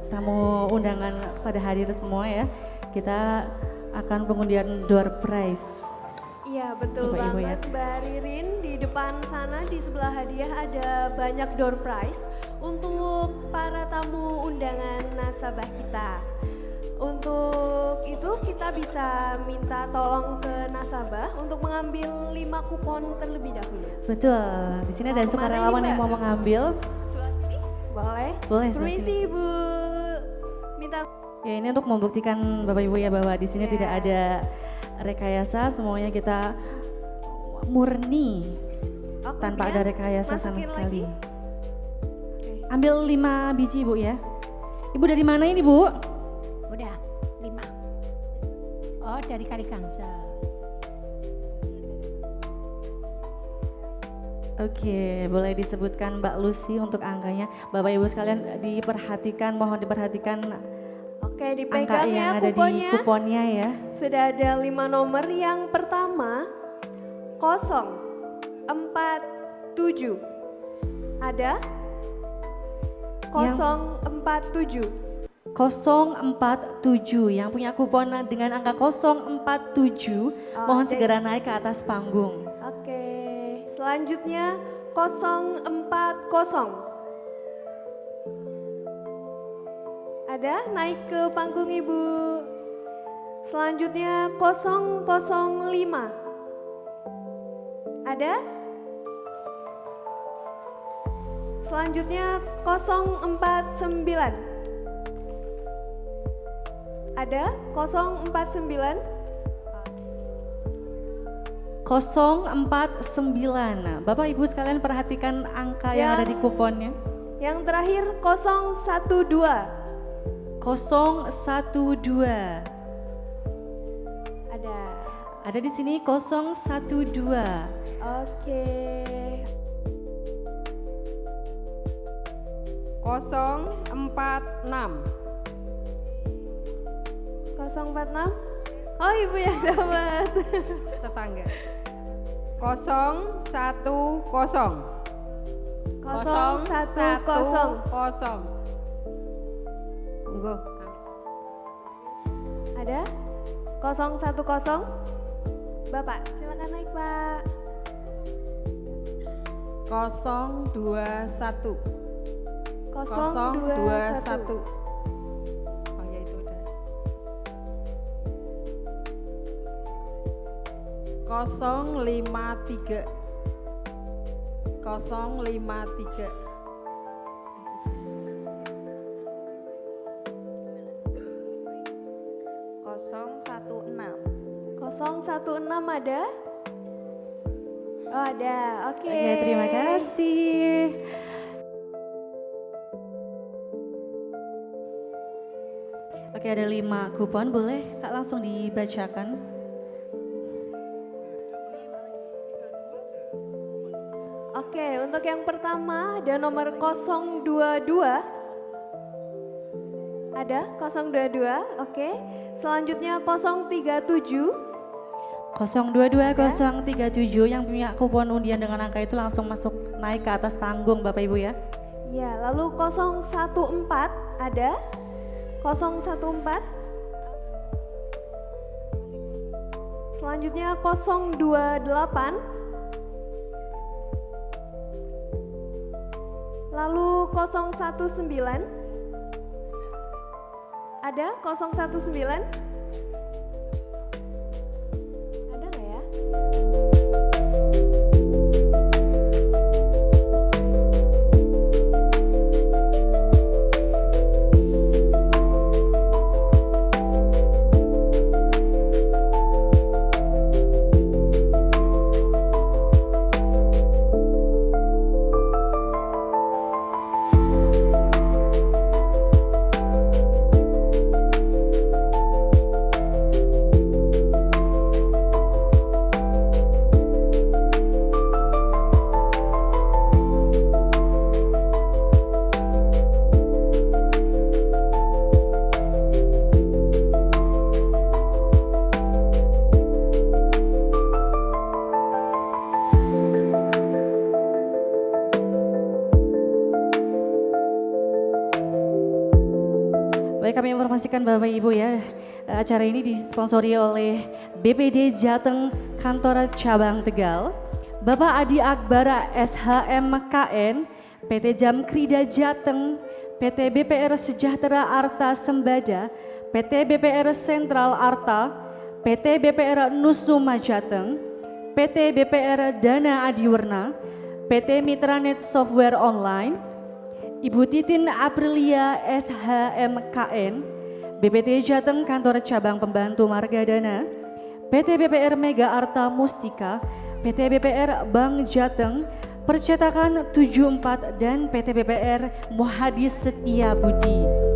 tamu undangan pada hadir semua ya. Kita akan pengundian door prize. Iya betul Bapak, Ibu, banget ya. Mbak Ririn, di depan sana di sebelah hadiah ada banyak door prize untuk para tamu undangan nasabah kita. Untuk itu kita bisa minta tolong ke nasabah untuk mengambil 5 kupon terlebih dahulu. Betul, di sini ada Mau kemana sukarelawan nih, yang Mbak? mau mengambil. Sebelah sini? Boleh? Boleh, sebelah Permisi sini. Ibu. Minta Ya ini untuk membuktikan Bapak Ibu ya bahwa di sini Ya. tidak ada rekayasa, semuanya kita murni Oh, tanpa kemudian ada rekayasa sama masukin sekali. lagi. Oke. Ambil 5 biji Bu ya. Ibu dari mana ini Bu? Udah, 5. Oh, dari Kalikangsa. Oke, boleh disebutkan Mbak Lucy untuk angkanya. Bapak Ibu sekalian diperhatikan, mohon diperhatikan Oke, angka dipegang yang ya ada di kuponnya. kuponnya ya. Sudah ada 5 nomor. Yang pertama 047. Ada? 047. 047 yang punya kupon dengan angka 047 mohon Oke. segera naik ke atas panggung. Oke. Selanjutnya 040. Ada? Naik ke panggung Ibu. Selanjutnya 005. Ada? Selanjutnya 049. Ada? 049. 049. Nah, Bapak Ibu sekalian perhatikan angka yang ada di kuponnya. Yang terakhir 012. 012. Ada. Ada di sini 012. Oke. 046. 046. Oh, Ibu yang dapat. Tetangga. 010. 010. Monggo. Ada? 010. Bapak, silakan naik, Pak. 021. 021. Oh ya itu udah. 053. 053. 016 ada? Oh, ada. Oke. Oke, terima kasih. Oke, ada 5 kupon, boleh Kak langsung dibacakan? Oke, untuk yang pertama ada nomor 022. Ada 022, oke. Selanjutnya 037. 022 037 yang punya kupon undian dengan angka itu langsung masuk naik ke atas panggung Bapak Ibu ya. Ya, lalu 014 ada? 014. Selanjutnya 028. Lalu 019. Ada 019? Ada nggak ya? Baik, kami informasikan Bapak Ibu ya, acara ini disponsori oleh BPD Jateng Kantor Cabang Tegal, Bapak Adi Akbara SHMKN, PT Jamkrida Jateng, PT BPR Sejahtera Arta Sembada, PT BPR Sentral Arta, PT BPR Nusuma Jateng, PT BPR Dana Adiwarna, PT Mitranet Software Online, Ibu Titin Aprilia SHMKN, BPT Jateng Kantor Cabang Pembantu Margadana, PT BPR Mega Arta Mustika, PT BPR Bank Jateng, Percetakan 74 dan PT BPR Muhadis Setia Budi.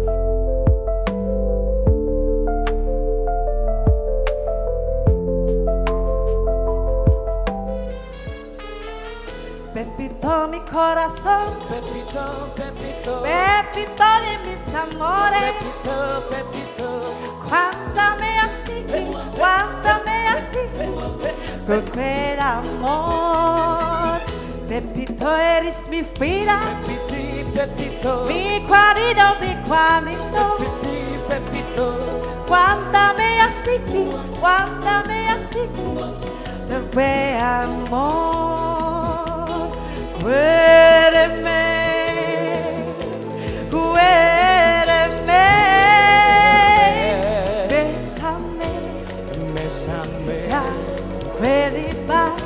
Pepito mi corazón, Pepito, Pepito, Pepito de mis amores, Pepito, Pepito, cuántame así, con quel amor. Pepito eres mi vida, Pepiti, Pepito, mi cuarito, mi cuarito. Pepiti, Pepito, Cuántame así, con quel amor. Cuéreme, cuéreme, bésame, Bésame, la cuerda.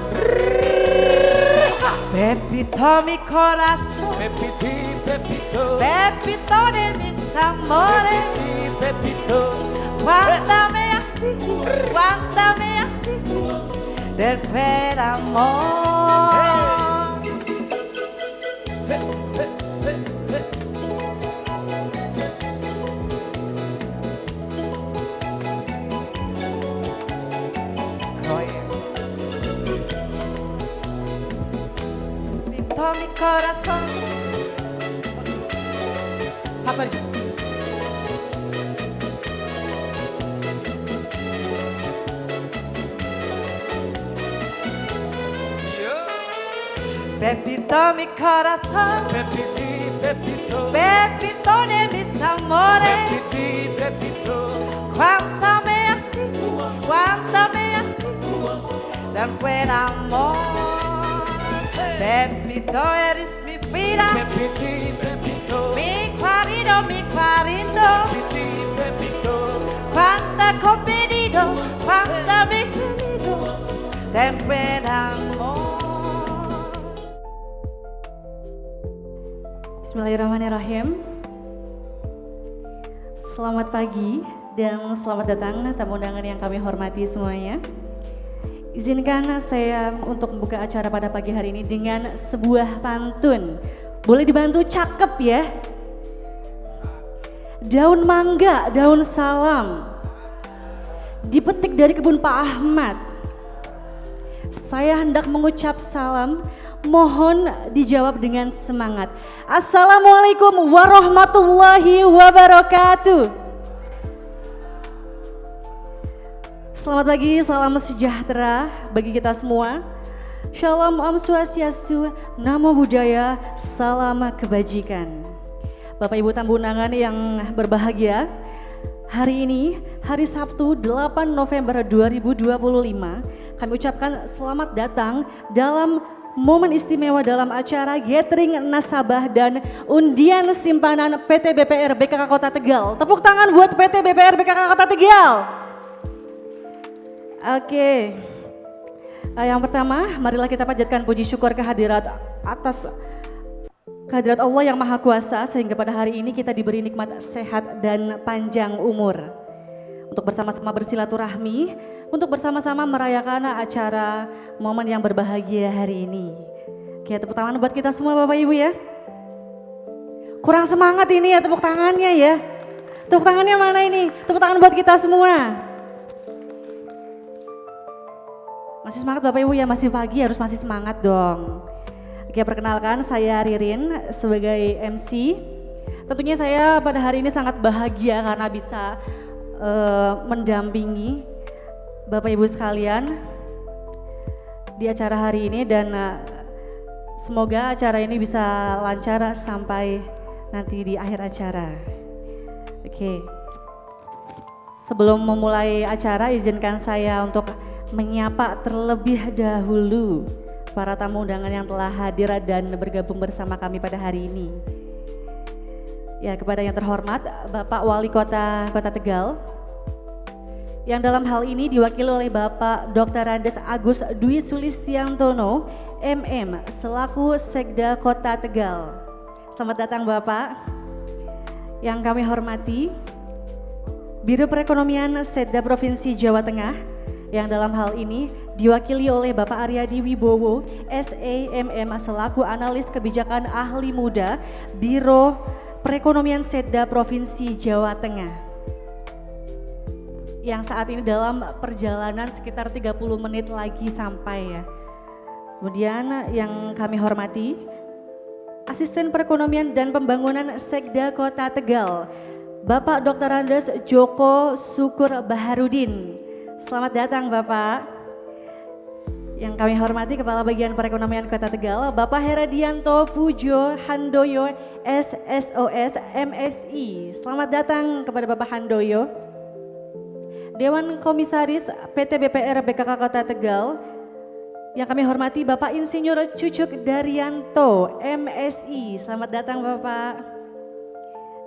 Pepito mi corazón, Pepiti, Pepito, Pepito de mis amores. Pepiti, Pepito, Guárdame así, del buen amor. Pintó mi corazón. Sabar. Pepito mi corazón, Pepiti, Pepito, Pepito de mis amores. Pepiti, Pepito, Cuántame así, del buen amor. Pepito eres mi vida, Pepiti, Pepito, mi cuarito, Pepiti, Pepito, cuánta compedido, cuánta mi querido, del buen amor. Bismillahirrahmanirrahim. Selamat pagi dan selamat datang tamu undangan yang kami hormati semuanya. Izinkan saya untuk membuka acara pada pagi hari ini dengan sebuah pantun. Boleh dibantu cakep ya. Daun mangga, daun salam, dipetik dari kebun Pak Ahmad. Saya hendak mengucap salam, mohon dijawab dengan semangat. Assalamualaikum warahmatullahi wabarakatuh. Selamat pagi, salam sejahtera bagi kita semua. Shalom, Om Swastiastu, Namo Buddhaya, salam kebajikan. Bapak Ibu tamu undangan yang berbahagia, hari ini, hari Sabtu 8 November 2025, kami ucapkan selamat datang dalam momen istimewa dalam acara Gathering Nasabah dan Undian Simpanan PT BPR BKK Kota Tegal. Tepuk tangan buat PT BPR BKK Kota Tegal. Oke. Yang pertama, marilah kita panjatkan puji syukur kehadirat Allah yang Maha Kuasa sehingga pada hari ini kita diberi nikmat sehat dan panjang umur. Untuk bersama-sama bersilaturahmi, untuk bersama-sama merayakan acara momen yang berbahagia hari ini. Oke, tepuk tangan buat kita semua Bapak Ibu ya. Kurang semangat ini ya tepuk tangannya ya. Tepuk tangannya mana ini? Tepuk tangan buat kita semua. Masih semangat Bapak Ibu ya, masih pagi harus masih semangat dong. Oke, perkenalkan saya Ririn sebagai MC. Tentunya saya pada hari ini sangat bahagia karena bisa mendampingi Bapak Ibu sekalian di acara hari ini dan semoga acara ini bisa lancar sampai nanti di akhir acara. Oke. Sebelum memulai acara, izinkan saya untuk menyapa terlebih dahulu para tamu undangan yang telah hadir dan bergabung bersama kami pada hari ini. Ya, kepada yang terhormat Bapak Wali Kota Tegal, yang dalam hal ini diwakili oleh Bapak Dr. Andes Agus Dwi Sulistiantono, MM, selaku Sekda Kota Tegal. Selamat datang Bapak. Yang kami hormati Biro Perekonomian Setda Provinsi Jawa Tengah, yang dalam hal ini diwakili oleh Bapak Aryadi Wibowo, SEMM, selaku Analis Kebijakan Ahli Muda Biro Perekonomian Setda Provinsi Jawa Tengah, yang saat ini dalam perjalanan sekitar 30 menit lagi sampai ya. Kemudian yang kami hormati Asisten Perekonomian dan Pembangunan Sekda Kota Tegal, Bapak Dr. Andes Joko Syukur Baharudin. Selamat datang Bapak. Yang kami hormati Kepala Bagian Perekonomian Kota Tegal, Bapak Heradianto Pujo Handoyo SSOS MSI. Selamat datang kepada Bapak Handoyo. Dewan Komisaris PT BPR BKK Kota Tegal, yang kami hormati Bapak Insinyur Cucuk Daryanto MSI. Selamat datang Bapak.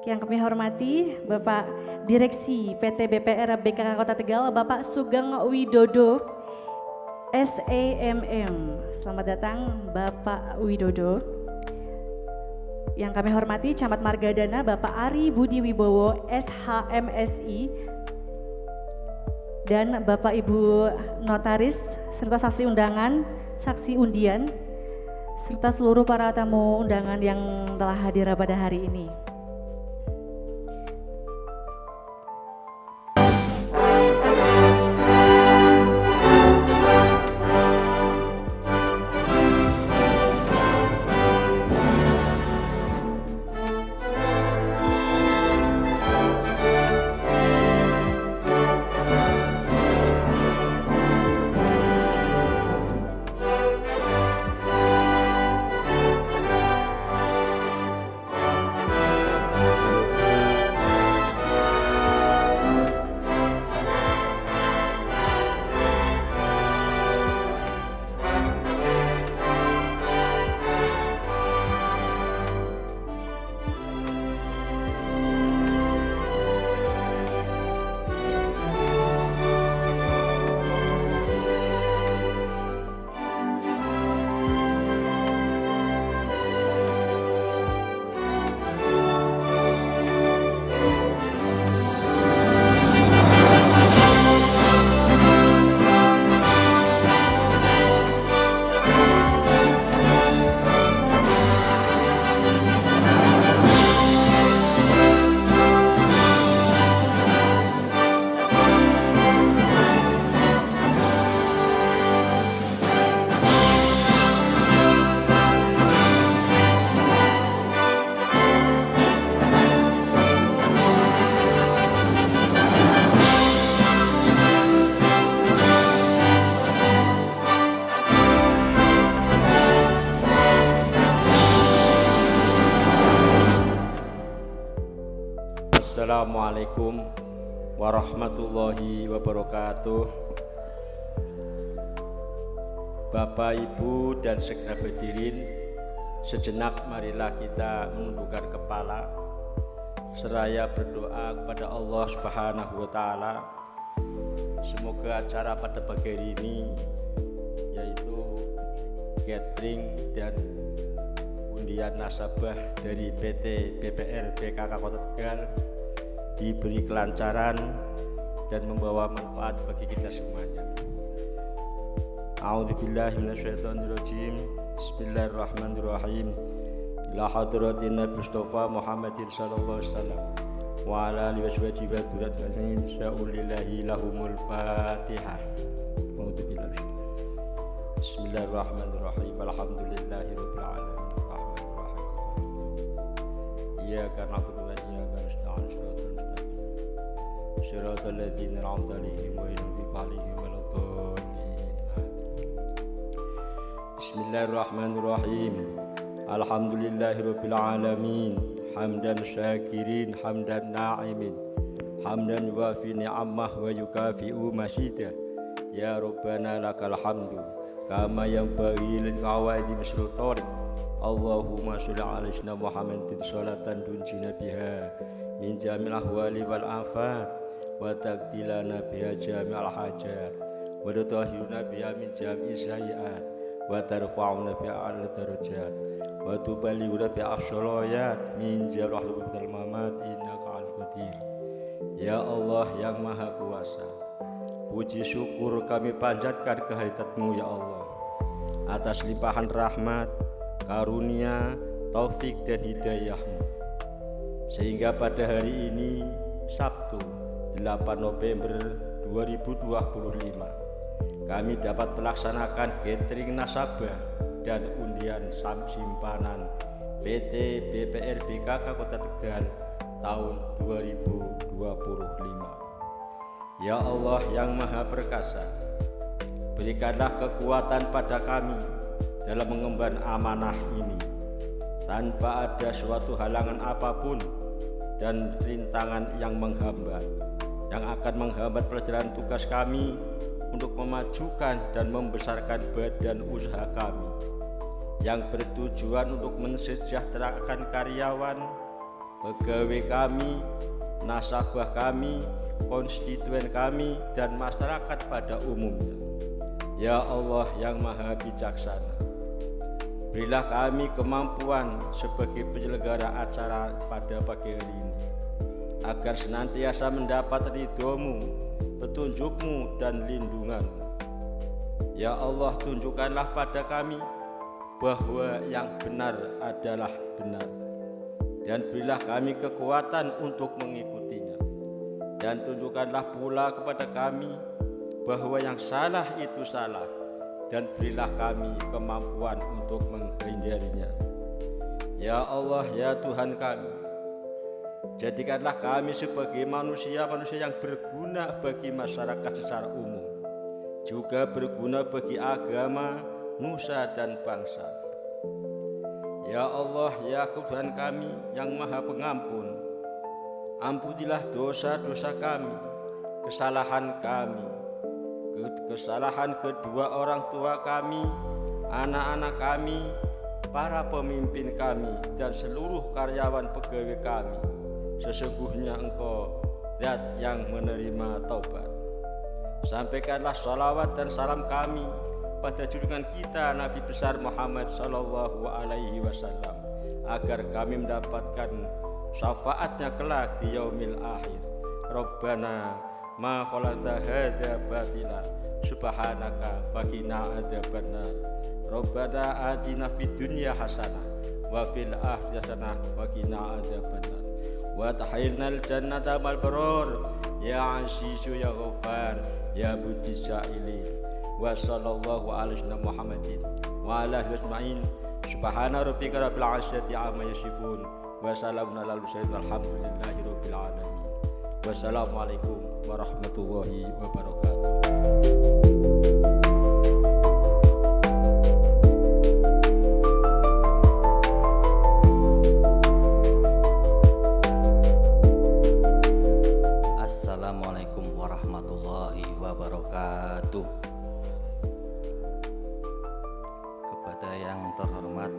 Yang kami hormati Bapak Direksi PT BPR BKK Kota Tegal, Bapak Sugeng Widodo SEMM. Selamat datang Bapak Widodo. Yang kami hormati Camat Margadana Bapak Ari Budi Wibowo SHMSI, dan Bapak Ibu Notaris serta saksi undangan, saksi undian, serta seluruh para tamu undangan yang telah hadir pada hari ini. Assalamualaikum warahmatullahi wabarakatuh. Bapak, Ibu, dan segera berdiri. Sejenak marilah kita menundukkan kepala seraya berdoa kepada Allah Subhanahu wa Ta'ala. Semoga acara pada pagi hari ini, yaitu gathering dan undian nasabah dari PT BPR BKK Kota Tegal, diberi kelancaran dan membawa manfaat bagi kita semuanya. A'udzubillahi minasyaitonirrajim. Bismillahirrahmanirrahim. Ila hadratin Nabi Mustafa Muhammadin sallallahu alaihi wasallam wa ala alihi washabihi wa dzurriyyatihi insya'ulillahi lahumul Fatihah. A'udzubillahi. Bismillahirrahmanirrahim. Alhamdulillahirabbil alamin. Arrahmanirrahim. Iyyaka na'budu wa iyyaka nasta'in. Shiratal ladzina an'amta 'alaihim ghairil maghdubi 'alaihim waladdallin. Bismillahirrahmanirrahim. Alhamdulillahirabbil alamin. hamdan syakirin hamdan na'imin hamdan yuwafi ni'amah wa yukafi'u masidah. Ya Rabbana lakal hamdu kama yanbaghi lil qawaidi sultanik. Allahumma sholli ala sayyidina Muhammadin sholatan tunjina biha min jamil ahwali wal afat wa taqdilana biha jami'al hajat wa tutahhiruna biha min jami'is sayyi'at wa tarfa'una biha 'ala darajat wa tuballighuna biha as-shalayat min jami'il ahwal mamat innaka 'alimul qadir. Ya Allah yang Maha Kuasa, puji syukur kami panjatkan kehadirat-Mu ya Allah atas limpahan rahmat, karunia, taufik dan hidayah-Mu, sehingga pada hari ini Sabtu 8 November 2025 kami dapat melaksanakan gathering nasabah dan undian simpanan PT BPR BKK Kota Tegal tahun 2025. Ya Allah yang Maha Perkasa, berikanlah kekuatan pada kami dalam mengemban amanah ini tanpa ada suatu halangan apapun dan rintangan yang menghambat, yang akan menghambat perjalanan tugas kami untuk memajukan dan membesarkan badan usaha kami yang bertujuan untuk mensejahterakan karyawan, pegawai kami, nasabah kami, konstituen kami, dan masyarakat pada umumnya. Ya Allah yang Maha Bijaksana, berilah kami kemampuan sebagai penyelenggara acara pada pagi hari ini, agar senantiasa mendapat ridho-Mu, petunjuk-Mu, dan lindungan-Mu. Ya Allah, tunjukkanlah pada kami bahwa yang benar adalah benar, dan berilah kami kekuatan untuk mengikutinya. Dan tunjukkanlah pula kepada kami bahwa yang salah itu salah, dan berilah kami kemampuan untuk menghindarinya. Ya Allah, ya Tuhan kami, jadikanlah kami sebagai manusia-manusia yang berguna bagi masyarakat secara umum, juga berguna bagi agama, nusa, dan bangsa. Ya Allah, ya Tuhan kami yang Maha Pengampun, ampunilah dosa-dosa kami, kesalahan kami, kesalahan kedua orang tua kami, anak-anak kami, para pemimpin kami, dan seluruh karyawan pegawai kami. Sesungguhnya Engkau Zat yang menerima taubat. Sampaikanlah salawat dan salam kami pada junjungan kita Nabi besar Muhammad sallallahu alaihi wasallam, agar kami mendapatkan syafaatnya kelak di yaumil akhir. Rabbana ma khalaqta hadza batila subhanaka faqina adzabannar. Rabbana atina fid dunya hasanah wa fil akhirati hasanah wa qina adzabannar. Wa tahilnal jannata mal baror ya Azizu ya Ghaffar ya Budis Sa'ili. Wa sallallahu alaihi Muhammadin wa ala alihi wasma'in. Subhana rabbika rabbil izzati amma yasifun wa salamun alal mursalin walhamdulillahi rabbil alamin. Wassalamualaikum warahmatullahi wabarakatuh. Assalamualaikum warahmatullahi wabarakatuh. Kepada yang terhormat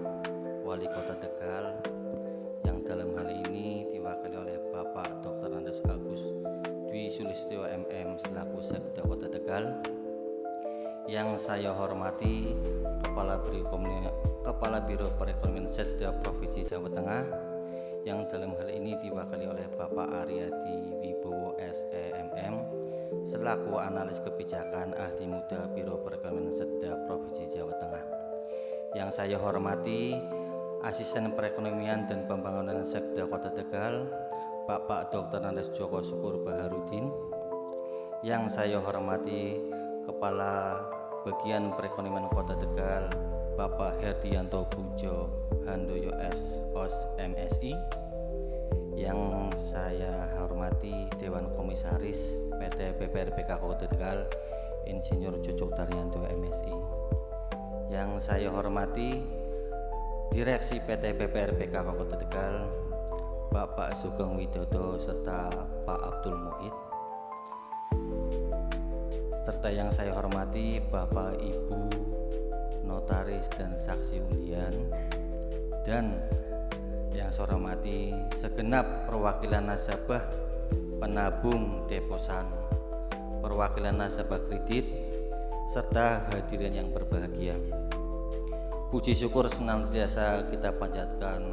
Wali Kota Tegal, yang dalam hal ini diwakili oleh Bapak Dr. Andes Agus Dwi Sulistyo MM selaku Sekda Kota Tegal, yang saya hormati Kepala Biro Perekonomian Sekda Provinsi Jawa Tengah, yang dalam hal ini diwakili oleh Bapak Aryadi Wibowo SEMM selaku analis kebijakan ahli muda Biro Perekonomian Sekda Provinsi Jawa Tengah, yang saya hormati Asisten Perekonomian dan Pembangunan Sekda Kota Tegal Bapak Dr. Andes Joko Syukur Baharudin, yang saya hormati Kepala Bagian Perekonomian Kota Tegal Bapak Herdianto Pujo Handoyo SOS MSI, yang saya hormati Dewan Komisaris PT BPR BKK Kota Tegal Insinyur Cucuk Daryanto MSI, yang saya hormati Direksi PT BPR BKK Kota Tegal Bapak Sugeng Widodo serta Pak Abdul Muhid, serta yang saya hormati Bapak Ibu Notaris dan Saksi Undian, dan yang saya hormati segenap perwakilan nasabah penabung deposan, perwakilan nasabah kredit, serta hadirin yang berbahagia. Puji syukur senantiasa kita panjatkan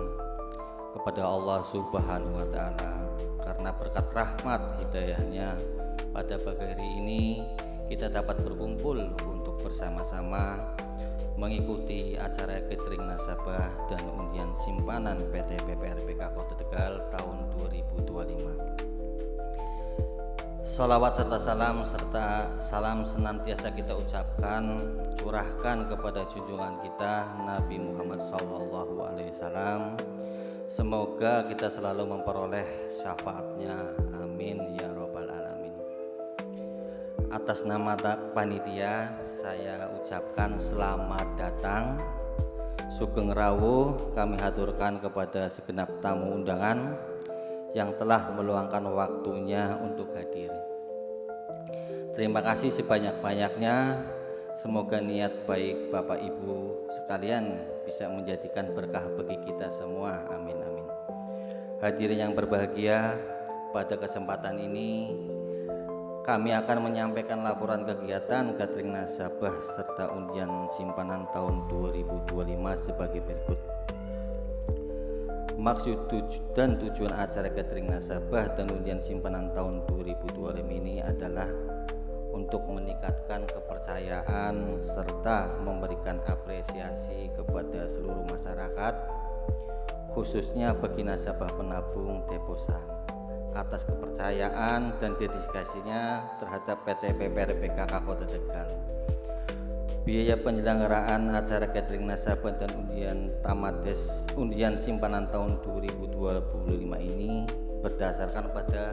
kepada Allah Subhanahu wa Ta'ala, karena berkat rahmat hidayahnya pada pagi hari ini kita dapat berkumpul untuk bersama-sama mengikuti acara catering nasabah dan undian simpanan PT PPRPK Kota Tegal tahun 2025. Salawat serta salam senantiasa kita ucapkan, curahkan kepada junjungan kita Nabi Muhammad SAW. Semoga kita selalu memperoleh syafaatnya, amin ya robbal alamin. Atas nama panitia saya ucapkan selamat datang, sugeng rawuh kami haturkan kepada segenap tamu undangan yang telah meluangkan waktunya untuk hadir. Terima kasih sebanyak-banyaknya. Semoga niat baik Bapak Ibu sekalian bisa menjadikan berkah bagi kita semua, amin amin. Hadirin yang berbahagia, pada kesempatan ini kami akan menyampaikan laporan kegiatan catering nasabah serta undian simpanan tahun 2025 sebagai berikut. Maksud dan tujuan acara catering nasabah dan undian simpanan tahun 2025 ini adalah untuk meningkatkan kepercayaan serta memberikan apresiasi kepada seluruh masyarakat, khususnya bagi nasabah penabung deposan, atas kepercayaan dan dedikasinya terhadap PT PPRPK Kota Tegal. Biaya penyelenggaraan acara catering nasabah dan undian simpanan tahun 2025 ini berdasarkan pada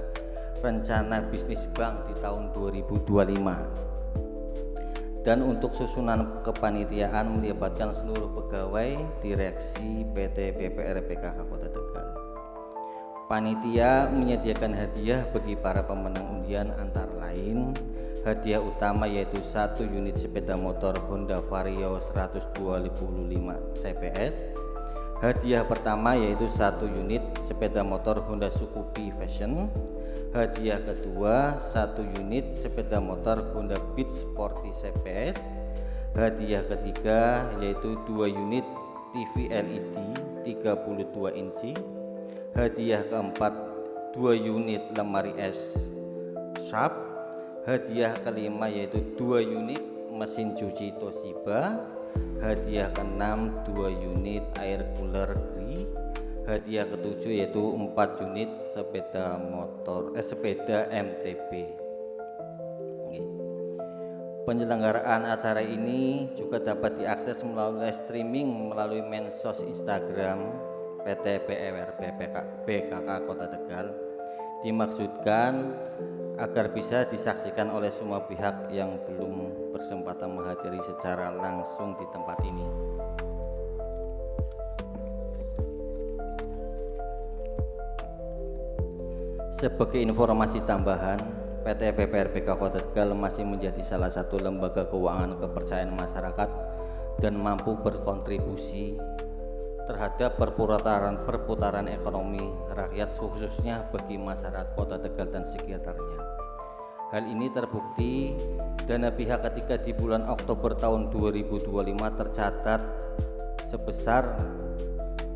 rencana bisnis bank di tahun 2025, dan untuk susunan kepanitiaan melibatkan seluruh pegawai direksi PT PPRPK Kota Tegal. Panitia menyediakan hadiah bagi para pemenang undian, antara lain hadiah utama yaitu 1 unit sepeda motor Honda Vario 125 CPS. Hadiah pertama yaitu 1 unit sepeda motor Honda Scoopy Fashion. Hadiah kedua 1 unit sepeda motor Honda Beat Sporty CPS. Hadiah ketiga yaitu 2 unit TV LED 32 inci. Hadiah keempat 2 unit lemari es Sharp. Hadiah kelima yaitu 2 unit mesin cuci Toshiba. Hadiah keenam 2 unit air cooler Gri. Hadiah ketujuh yaitu 4 unit sepeda MTB. Penyelenggaraan acara ini juga dapat diakses melalui live streaming melalui medsos Instagram PT PPRPK Kota Tegal. Dimaksudkan agar bisa disaksikan oleh semua pihak yang belum berkesempatan menghadiri secara langsung di tempat ini. Sebagai informasi tambahan, PT PPRPK Kota Tegal masih menjadi salah satu lembaga keuangan kepercayaan masyarakat dan mampu berkontribusi terhadap perputaran ekonomi rakyat, khususnya bagi masyarakat Kota Tegal dan sekitarnya. Hal ini terbukti dana pihak ketiga di bulan Oktober tahun 2025 tercatat sebesar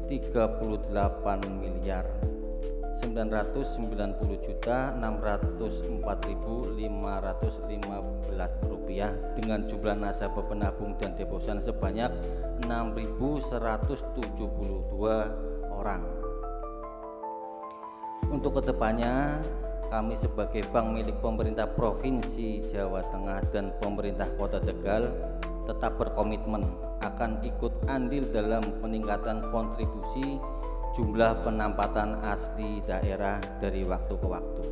38.990.604.515 rupiah dengan jumlah nasabah penabung dan deposan sebanyak 6.172 orang. Untuk kedepannya, kami sebagai bank milik pemerintah Provinsi Jawa Tengah dan pemerintah Kota Tegal tetap berkomitmen akan ikut andil dalam peningkatan kontribusi jumlah penempatan asli daerah dari waktu ke waktu.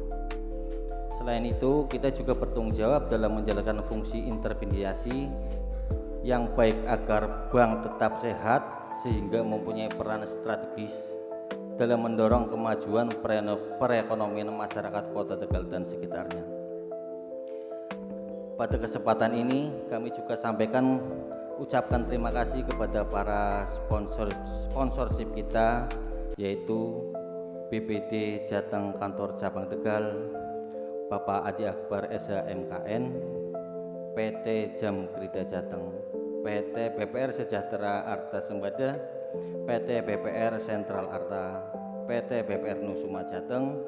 Selain itu, kita juga bertanggung jawab dalam menjalankan fungsi intermediasi yang baik agar bank tetap sehat sehingga mempunyai peran strategis dalam mendorong kemajuan perekonomian masyarakat Kota Tegal dan sekitarnya. Pada kesempatan ini kami juga ucapkan terima kasih kepada para sponsorship kita, yaitu BPD Jateng Kantor Cabang Tegal, Bapak Adi Akbar SHMKN, PT Jam Krida Jateng, PT BPR Sejahtera Arta Sembada, PT BPR Sentral Arta, PT BPR Nusuma Jateng,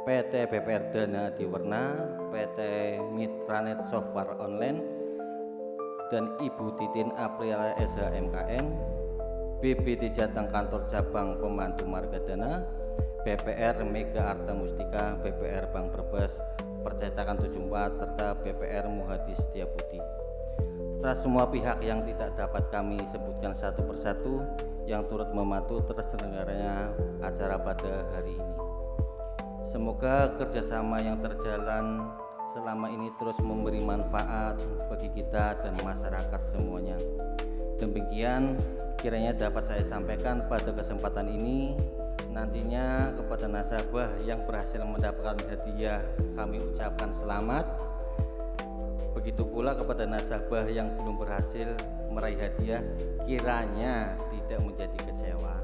PT BPR Dana Diwerna, PT Mitranet Software Online, dan Ibu Titin Aprilia SHMKN, BPD Jateng Kantor Cabang Pembantu Margadana, BPR Mega Arta Mustika, BPR Bank Brebes, Percetakan 74, serta BPR Muhadi Setiabudi. Serta semua pihak yang tidak dapat kami sebutkan satu persatu yang turut membantu terselenggaranya acara pada hari ini. Semoga kerjasama yang terjalan selama ini terus memberi manfaat bagi kita dan masyarakat semuanya. Demikian kiranya dapat saya sampaikan pada kesempatan ini. Nantinya kepada nasabah yang berhasil mendapatkan hadiah kami ucapkan selamat. Begitu pula kepada nasabah yang belum berhasil meraih hadiah, kiranya tidak menjadi kecewa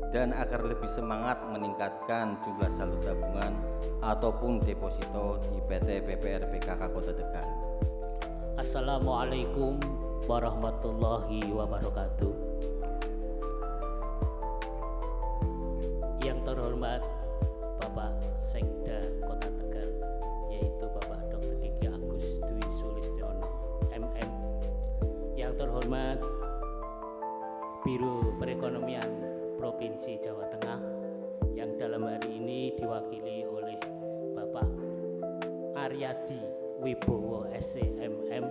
dan agar lebih semangat meningkatkan jumlah saldo tabungan ataupun deposito di PT BPR PKK Kota Tegal. Assalamualaikum warahmatullahi wabarakatuh. Yang terhormat Bapak Sekda Kota Tegal, yaitu Bapak Dr. Kiki Agus Dwi Sulistiono MM. Yang terhormat Biro Perekonomian Provinsi Jawa Tengah, yang dalam hari ini diwakili oleh Bapak Aryadi Wibowo SCMM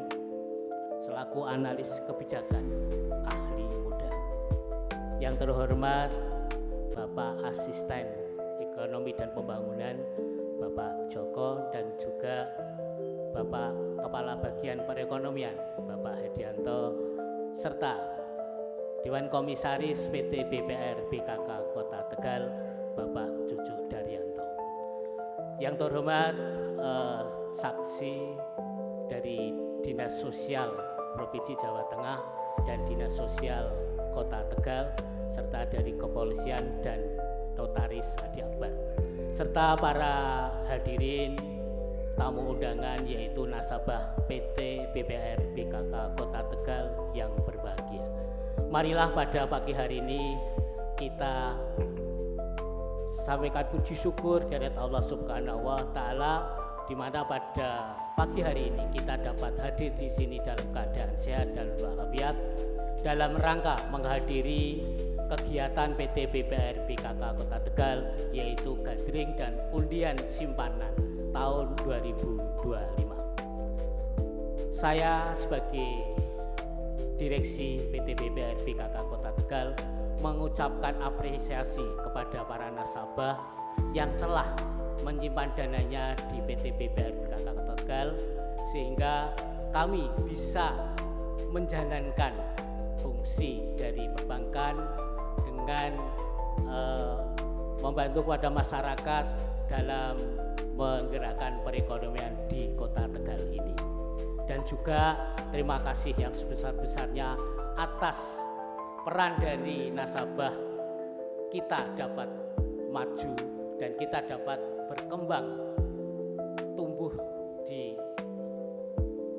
selaku analis kebijakan ahli muda. Yang terhormat Bapak Asisten Ekonomi dan Pembangunan Bapak Joko, dan juga Bapak Kepala Bagian Perekonomian Bapak Hedianto, serta Dewan Komisaris PT BPR BKK Kota Tegal Bapak Cucu Daryanto. Yang terhormat saksi dari Dinas Sosial Provinsi Jawa Tengah dan Dinas Sosial Kota Tegal, serta dari Kepolisian dan Notaris Adi Akbar, serta para hadirin tamu undangan yaitu nasabah PT BPR BKK Kota Tegal yang berbahagia. Marilah pada pagi hari ini kita sampaikan puji syukur kehadirat Allah Subhanahu wa taala, di mana pada pagi hari ini kita dapat hadir di sini dalam keadaan sehat dan walafiat dalam rangka menghadiri kegiatan PT BPR BKK Kota Tegal, yaitu gathering dan undian simpanan tahun 2025. Saya sebagai Direksi PT BPR BKK Kota Tegal mengucapkan apresiasi kepada para nasabah yang telah menyimpan dananya di PT BPR BKK Kota Tegal, sehingga kami bisa menjalankan fungsi dari perbankan dengan membantu kepada masyarakat dalam menggerakkan perekonomian di Kota Tegal ini. Dan juga terima kasih yang sebesar-besarnya atas peran dari nasabah kita dapat maju dan kita dapat berkembang tumbuh di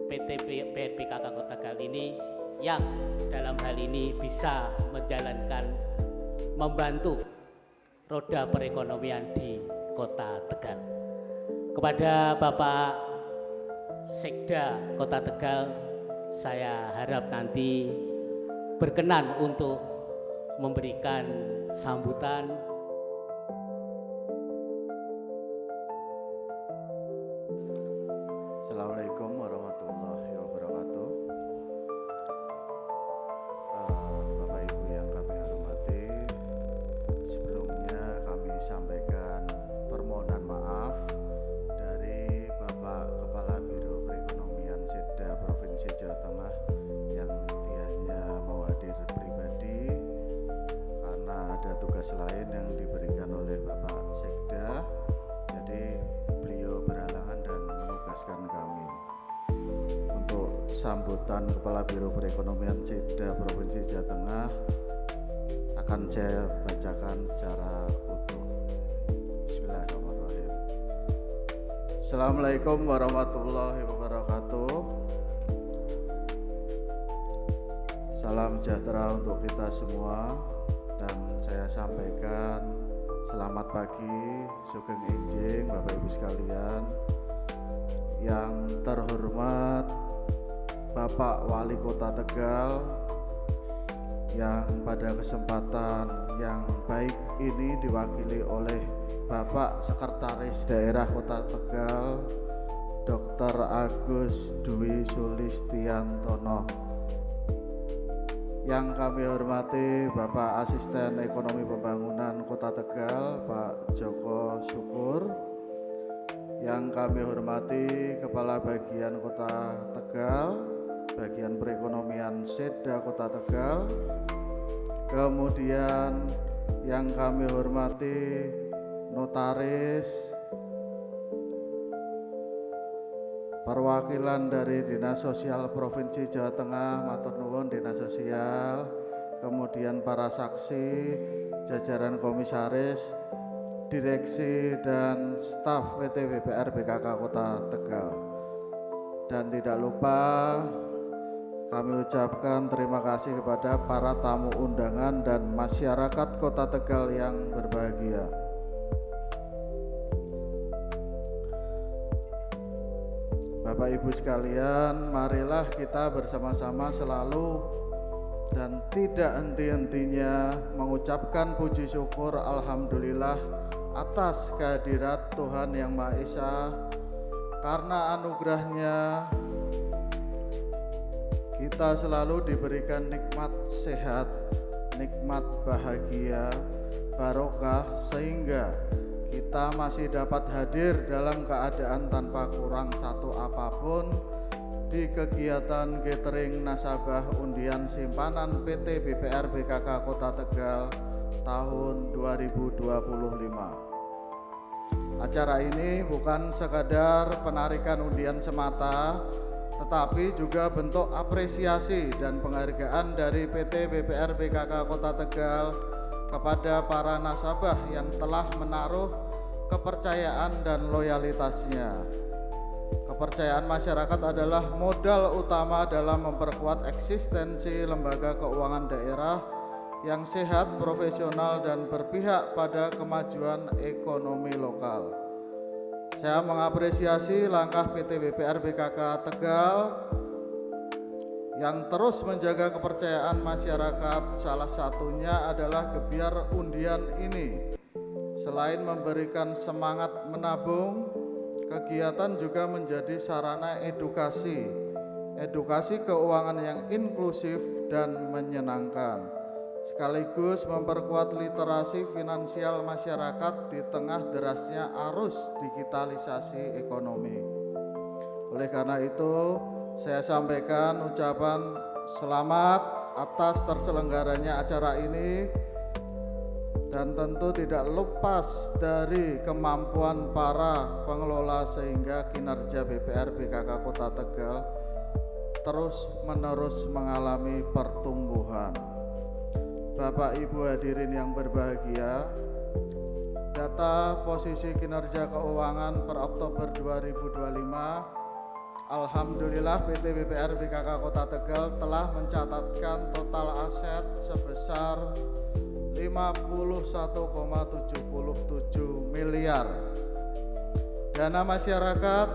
PT BPR BKK Kota Tegal ini, yang dalam hal ini bisa membantu roda perekonomian di Kota Tegal. Kepada Bapak Sekda Kota Tegal, saya harap nanti berkenan untuk memberikan sambutan. Assalamualaikum warahmatullahi wabarakatuh. Bapak Ibu yang kami hormati, sebelumnya kami sampaikan permohonan maaf dari Bapak Kepala Biro Perekonomian Setda Provinsi Jawa Tengah yang setianya mau hadir pribadi karena ada tugas lain yang sambutan Kepala Biro Perekonomian Sidda Provinsi Jawa Tengah akan saya bacakan secara utuh. Bismillahirrahmanirrahim. Assalamualaikum warahmatullahi wabarakatuh. Salam sejahtera untuk kita semua, dan saya sampaikan selamat pagi, sugeng enjing Bapak Ibu sekalian. Yang terhormat Bapak Wali Kota Tegal, yang pada kesempatan yang baik ini diwakili oleh Bapak Sekretaris Daerah Kota Tegal, Dr. Agus Dwi Sulistiantono. Yang kami hormati Bapak Asisten Ekonomi Pembangunan Kota Tegal, Pak Joko Syukur. Yang kami hormati Kepala Bagian Kota Tegal, Bagian Perekonomian Sidda Kota Tegal. Kemudian yang kami hormati notaris, perwakilan dari Dinas Sosial Provinsi Jawa Tengah, matur nuwun Dinas Sosial, kemudian para saksi, jajaran komisaris, direksi dan staf PT BPR BKK Kota Tegal. Dan tidak lupa kami ucapkan terima kasih kepada para tamu undangan dan masyarakat Kota Tegal yang berbahagia. Bapak Ibu sekalian, marilah kita bersama-sama selalu dan tidak henti-hentinya mengucapkan puji syukur alhamdulillah atas kehadirat Tuhan Yang Maha Esa. Karena anugerahnya kita selalu diberikan nikmat sehat, nikmat bahagia, barokah, sehingga kita masih dapat hadir dalam keadaan tanpa kurang satu apapun di kegiatan gathering nasabah undian simpanan PT BPR BKK Kota Tegal tahun 2025. Acara ini bukan sekadar penarikan undian semata, tetapi juga bentuk apresiasi dan penghargaan dari PT BPR BKK Kota Tegal kepada para nasabah yang telah menaruh kepercayaan dan loyalitasnya. Kepercayaan masyarakat adalah modal utama dalam memperkuat eksistensi lembaga keuangan daerah yang sehat, profesional, dan berpihak pada kemajuan ekonomi lokal. Saya mengapresiasi langkah PT BPR BKK Tegal yang terus menjaga kepercayaan masyarakat. Salah satunya adalah gebiar undian ini. Selain memberikan semangat menabung, kegiatan juga menjadi sarana edukasi keuangan yang inklusif dan menyenangkan, sekaligus memperkuat literasi finansial masyarakat di tengah derasnya arus digitalisasi ekonomi. Oleh karena itu, saya sampaikan ucapan selamat atas terselenggaranya acara ini, dan tentu tidak lepas dari kemampuan para pengelola sehingga kinerja BPR BKK Kota Tegal terus-menerus mengalami pertumbuhan. Bapak Ibu hadirin yang berbahagia, data posisi kinerja keuangan per Oktober 2025, alhamdulillah PT BPR BKK Kota Tegal telah mencatatkan total aset sebesar 51,77 miliar. Dana masyarakat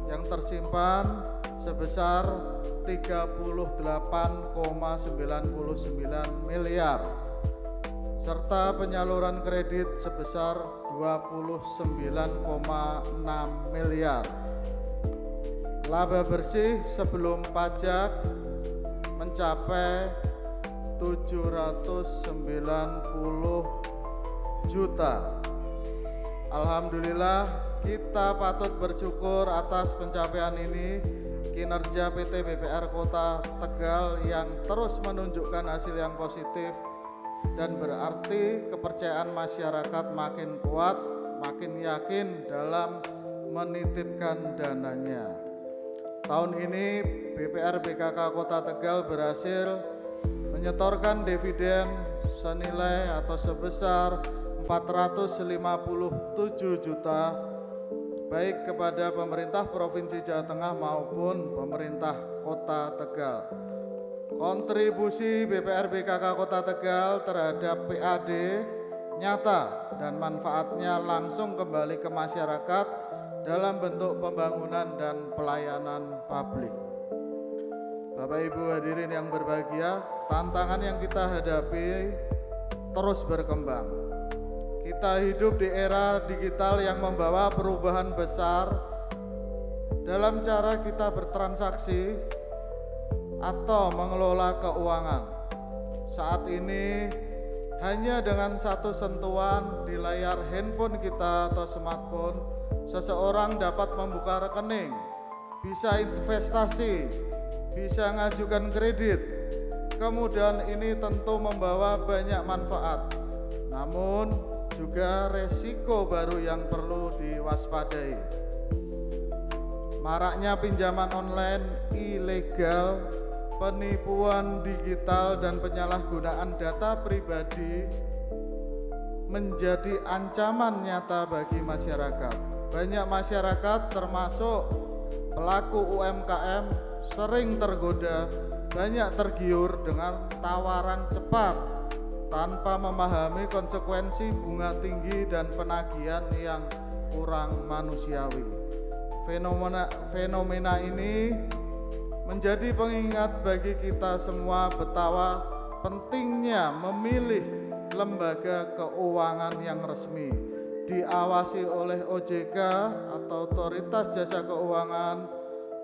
yang tersimpan sebesar 38,99 miliar, serta penyaluran kredit sebesar 29,6 miliar. Laba bersih sebelum pajak mencapai 790 juta. Alhamdulillah, kita patut bersyukur atas pencapaian ini. Kinerja PT BPR Kota Tegal yang terus menunjukkan hasil yang positif, dan berarti kepercayaan masyarakat makin kuat, makin yakin dalam menitipkan dananya. tahun ini BPR BKK Kota Tegal berhasil menyetorkan dividen senilai atau sebesar 457 juta baik kepada pemerintah Provinsi Jawa Tengah maupun pemerintah Kota Tegal. Kontribusi BPR BKK Kota Tegal terhadap PAD nyata dan manfaatnya langsung kembali ke masyarakat dalam bentuk pembangunan dan pelayanan publik. Bapak Ibu hadirin yang berbahagia, tantangan yang kita hadapi terus berkembang. Kita hidup di era digital yang membawa perubahan besar dalam cara kita bertransaksi atau mengelola keuangan. Saat ini hanya dengan satu sentuhan di layar handphone kita atau smartphone, seseorang dapat membuka rekening, bisa investasi, bisa mengajukan kredit. Kemudian ini tentu membawa banyak manfaat, namun juga resiko baru yang perlu diwaspadai. Maraknya pinjaman online ilegal, penipuan digital dan penyalahgunaan data pribadi menjadi ancaman nyata bagi masyarakat. Banyak masyarakat termasuk pelaku UMKM sering tergoda, banyak tergiur dengan tawaran cepat tanpa memahami konsekuensi bunga tinggi dan penagihan yang kurang manusiawi. Fenomena ini menjadi pengingat bagi kita semua betapa pentingnya memilih lembaga keuangan yang resmi, diawasi oleh OJK atau Otoritas Jasa Keuangan,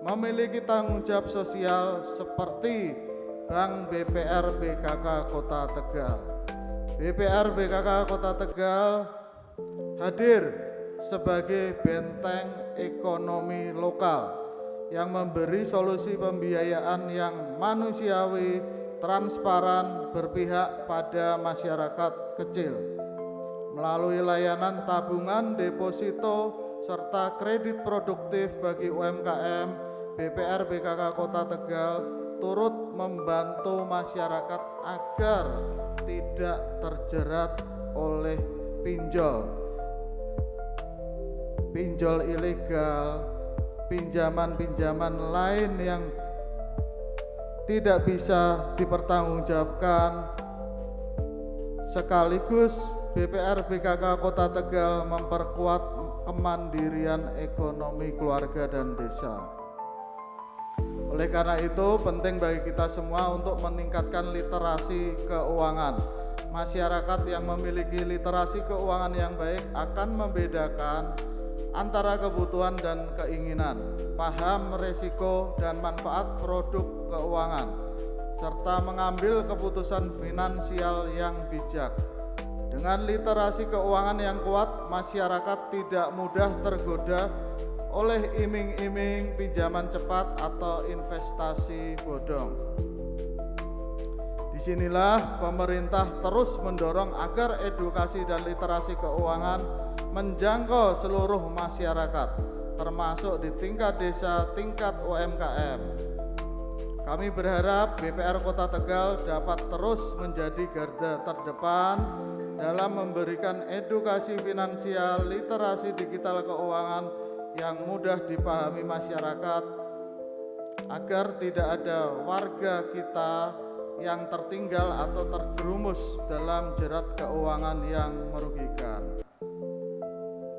memiliki tanggung jawab sosial seperti Bank BPR BKK Kota Tegal. BPR BKK Kota Tegal hadir sebagai benteng ekonomi lokal yang memberi solusi pembiayaan yang manusiawi, transparan, berpihak pada masyarakat kecil. Melalui layanan tabungan, deposito, serta kredit produktif bagi UMKM, BPR BKK Kota Tegal turut membantu masyarakat agar tidak terjerat oleh pinjol ilegal, pinjaman-pinjaman lain yang tidak bisa dipertanggungjawabkan. Sekaligus BPR BKK Kota Tegal memperkuat kemandirian ekonomi keluarga dan desa. Oleh karena itu penting bagi kita semua untuk meningkatkan literasi keuangan. Masyarakat yang memiliki literasi keuangan yang baik akan membedakan antara kebutuhan dan keinginan, paham risiko dan manfaat produk keuangan, serta mengambil keputusan finansial yang bijak. Dengan literasi keuangan yang kuat, masyarakat tidak mudah tergoda oleh iming-iming pinjaman cepat atau investasi bodong. Disinilah pemerintah terus mendorong agar edukasi dan literasi keuangan menjangkau seluruh masyarakat, termasuk di tingkat desa, tingkat UMKM. Kami berharap BPR Kota Tegal dapat terus menjadi garda terdepan dalam memberikan edukasi finansial, literasi digital keuangan yang mudah dipahami masyarakat, agar tidak ada warga kita yang tertinggal atau terjerumus dalam jerat keuangan yang merugikan.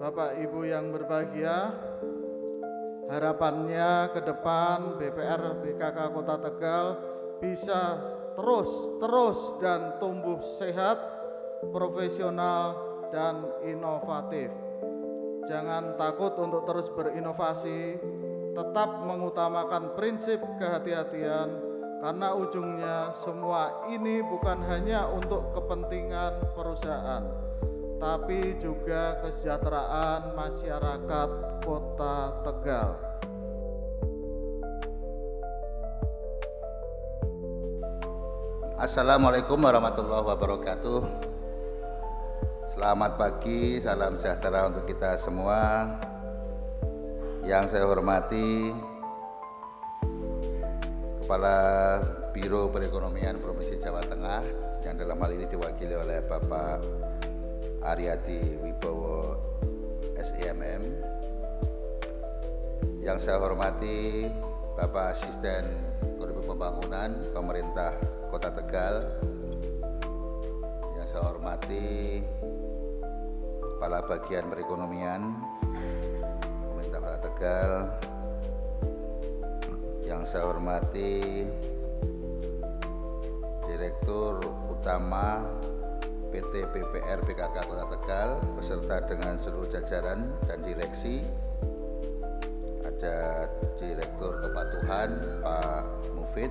Bapak Ibu yang berbahagia, harapannya ke depan BPR BKK Kota Tegal bisa terus dan tumbuh sehat, profesional dan inovatif. Jangan takut untuk terus berinovasi, tetap mengutamakan prinsip kehati-hatian, karena ujungnya semua ini bukan hanya untuk kepentingan perusahaan, tapi juga kesejahteraan masyarakat Kota Tegal. Assalamualaikum warahmatullahi wabarakatuh. Selamat pagi, salam sejahtera untuk kita semua. Yang saya hormati Kepala Biro Perekonomian Provinsi Jawa Tengah yang dalam hal ini diwakili oleh Bapak Aryadi Wibowo SEMM. Yang saya hormati Bapak Asisten Koordinator Pembangunan Pemerintah Kota Tegal. Yang saya hormati Kepala Bagian Perekonomian Pemerintah Kota Tegal. Yang saya hormati Direktur Utama PT BPR BKK Kota Tegal beserta dengan seluruh jajaran dan direksi. Ada Direktur Kepatuhan Pak Mufid,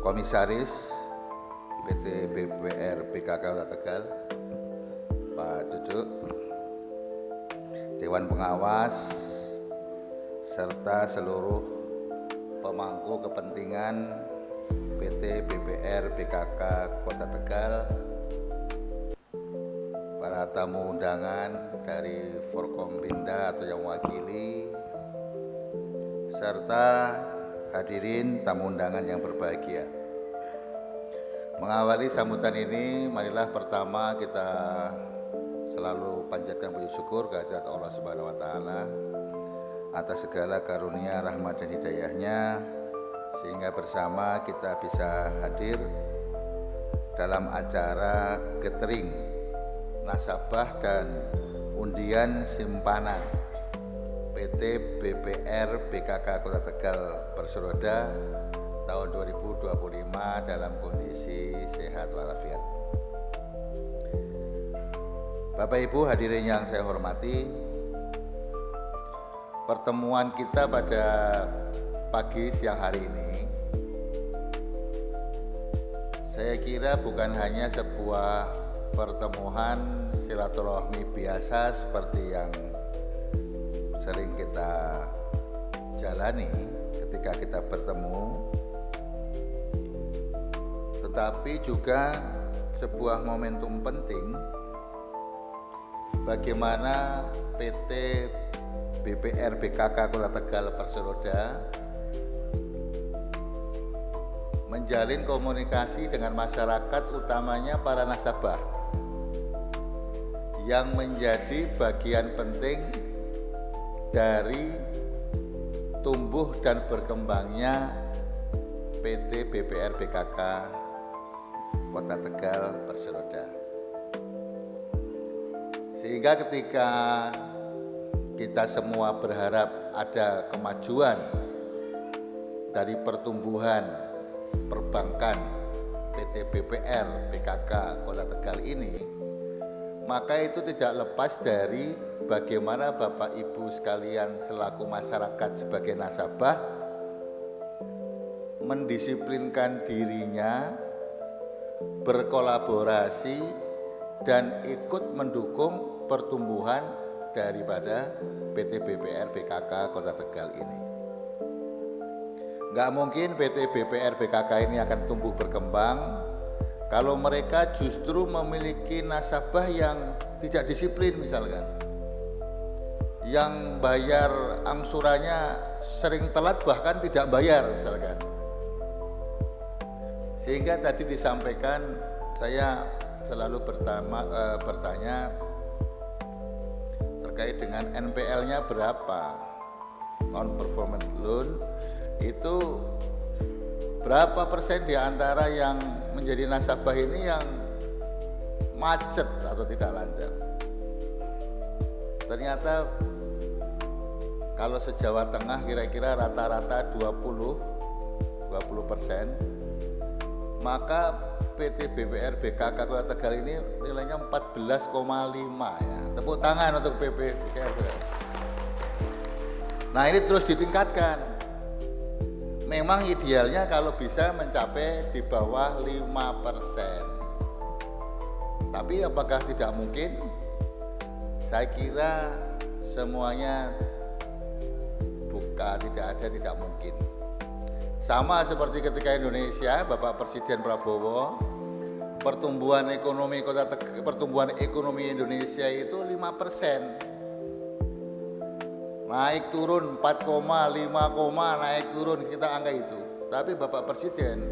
Komisaris PT BPR BKK Kota Tegal Pak Duduk, Dewan Pengawas, serta seluruh pemangku kepentingan PT BPR BKK Kota Tegal, para tamu undangan dari Forkompinda atau yang mewakili, serta hadirin tamu undangan yang berbahagia. Mengawali sambutan ini, marilah pertama kita selalu panjatkan puji syukur kehadirat Allah Subhanahu wa taala atas segala karunia, rahmat dan hidayahnya, sehingga bersama kita bisa hadir dalam acara gathering nasabah dan undian simpanan PT BPR BKK Kota Tegal Perseroda tahun 2025 dalam kondisi sehat walafiat. Bapak Ibu hadirin yang saya hormati, pertemuan kita pada pagi siang hari ini saya kira bukan hanya sebuah pertemuan silaturahmi biasa seperti yang sering kita jalani ketika kita bertemu, tetapi juga sebuah momentum penting bagaimana PT BPR BKK Kota Tegal Perseroda menjalin komunikasi dengan masyarakat, utamanya para nasabah yang menjadi bagian penting dari tumbuh dan berkembangnya PT BPR BKK Kota Tegal Perseroda. Sehingga ketika kita semua berharap ada kemajuan dari pertumbuhan perbankan PT BPR BKK Kota Tegal ini, maka itu tidak lepas dari bagaimana Bapak Ibu sekalian selaku masyarakat sebagai nasabah mendisiplinkan dirinya, berkolaborasi dan ikut mendukung pertumbuhan daripada PT BPR BKK Kota Tegal ini. Nggak mungkin PT BPR BKK ini akan tumbuh berkembang kalau mereka justru memiliki nasabah yang tidak disiplin misalkan, yang bayar angsurannya sering telat bahkan tidak bayar misalkan. Sehingga tadi disampaikan, saya selalu bertanya terkait dengan NPL-nya berapa, non performance loan itu berapa persen di antara yang menjadi nasabah ini yang macet atau tidak lancar. Ternyata kalau se-Jawa Tengah kira-kira rata-rata 20%, maka PT BPR BKK Kota Tegal ini nilainya 14,5 ya. Tepuk tangan untuk BPR. Nah, ini terus ditingkatkan. Memang idealnya kalau bisa mencapai di bawah 5%. Tapi apakah tidak mungkin? Saya kira semuanya tidak mungkin. Sama seperti ketika Indonesia, Bapak Presiden Prabowo, pertumbuhan ekonomi pertumbuhan ekonomi Indonesia itu 5%. naik turun 4, 5, naik turun sekitar angka itu. Tapi Bapak Presiden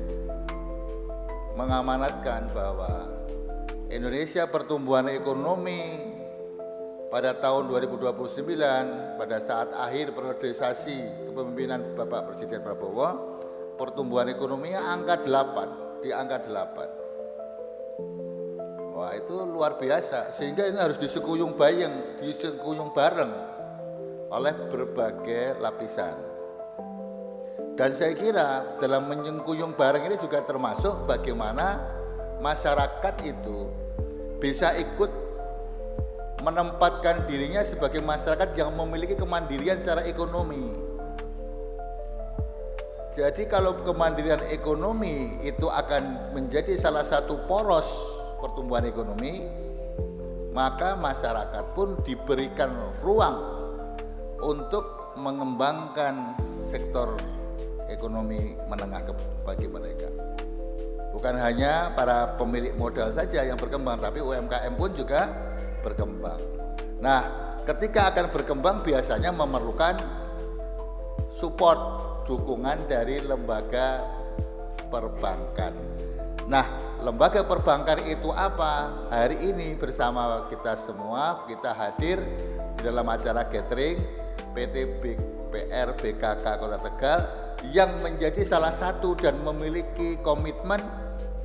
mengamanatkan bahwa Indonesia pertumbuhan ekonomi pada tahun 2029 pada saat akhir priorisasi kepemimpinan Bapak Presiden Prabowo, pertumbuhan ekonominya di angka 8. Wah, itu luar biasa, sehingga ini harus disekuyung bareng oleh berbagai lapisan. Dan saya kira dalam menyengkuyung bareng ini juga termasuk bagaimana masyarakat itu bisa ikut menempatkan dirinya sebagai masyarakat yang memiliki kemandirian secara ekonomi. Jadi kalau kemandirian ekonomi itu akan menjadi salah satu poros pertumbuhan ekonomi, maka masyarakat pun diberikan ruang untuk mengembangkan sektor ekonomi menengah bagi mereka. Bukan hanya para pemilik modal saja yang berkembang, tapi UMKM pun juga berkembang. Nah, ketika akan berkembang biasanya memerlukan support, dukungan dari lembaga perbankan. Nah, lembaga perbankan itu apa? Hari ini bersama kita semua, kita hadir di dalam acara gathering PT BPR BKK Kota Tegal yang menjadi salah satu dan memiliki komitmen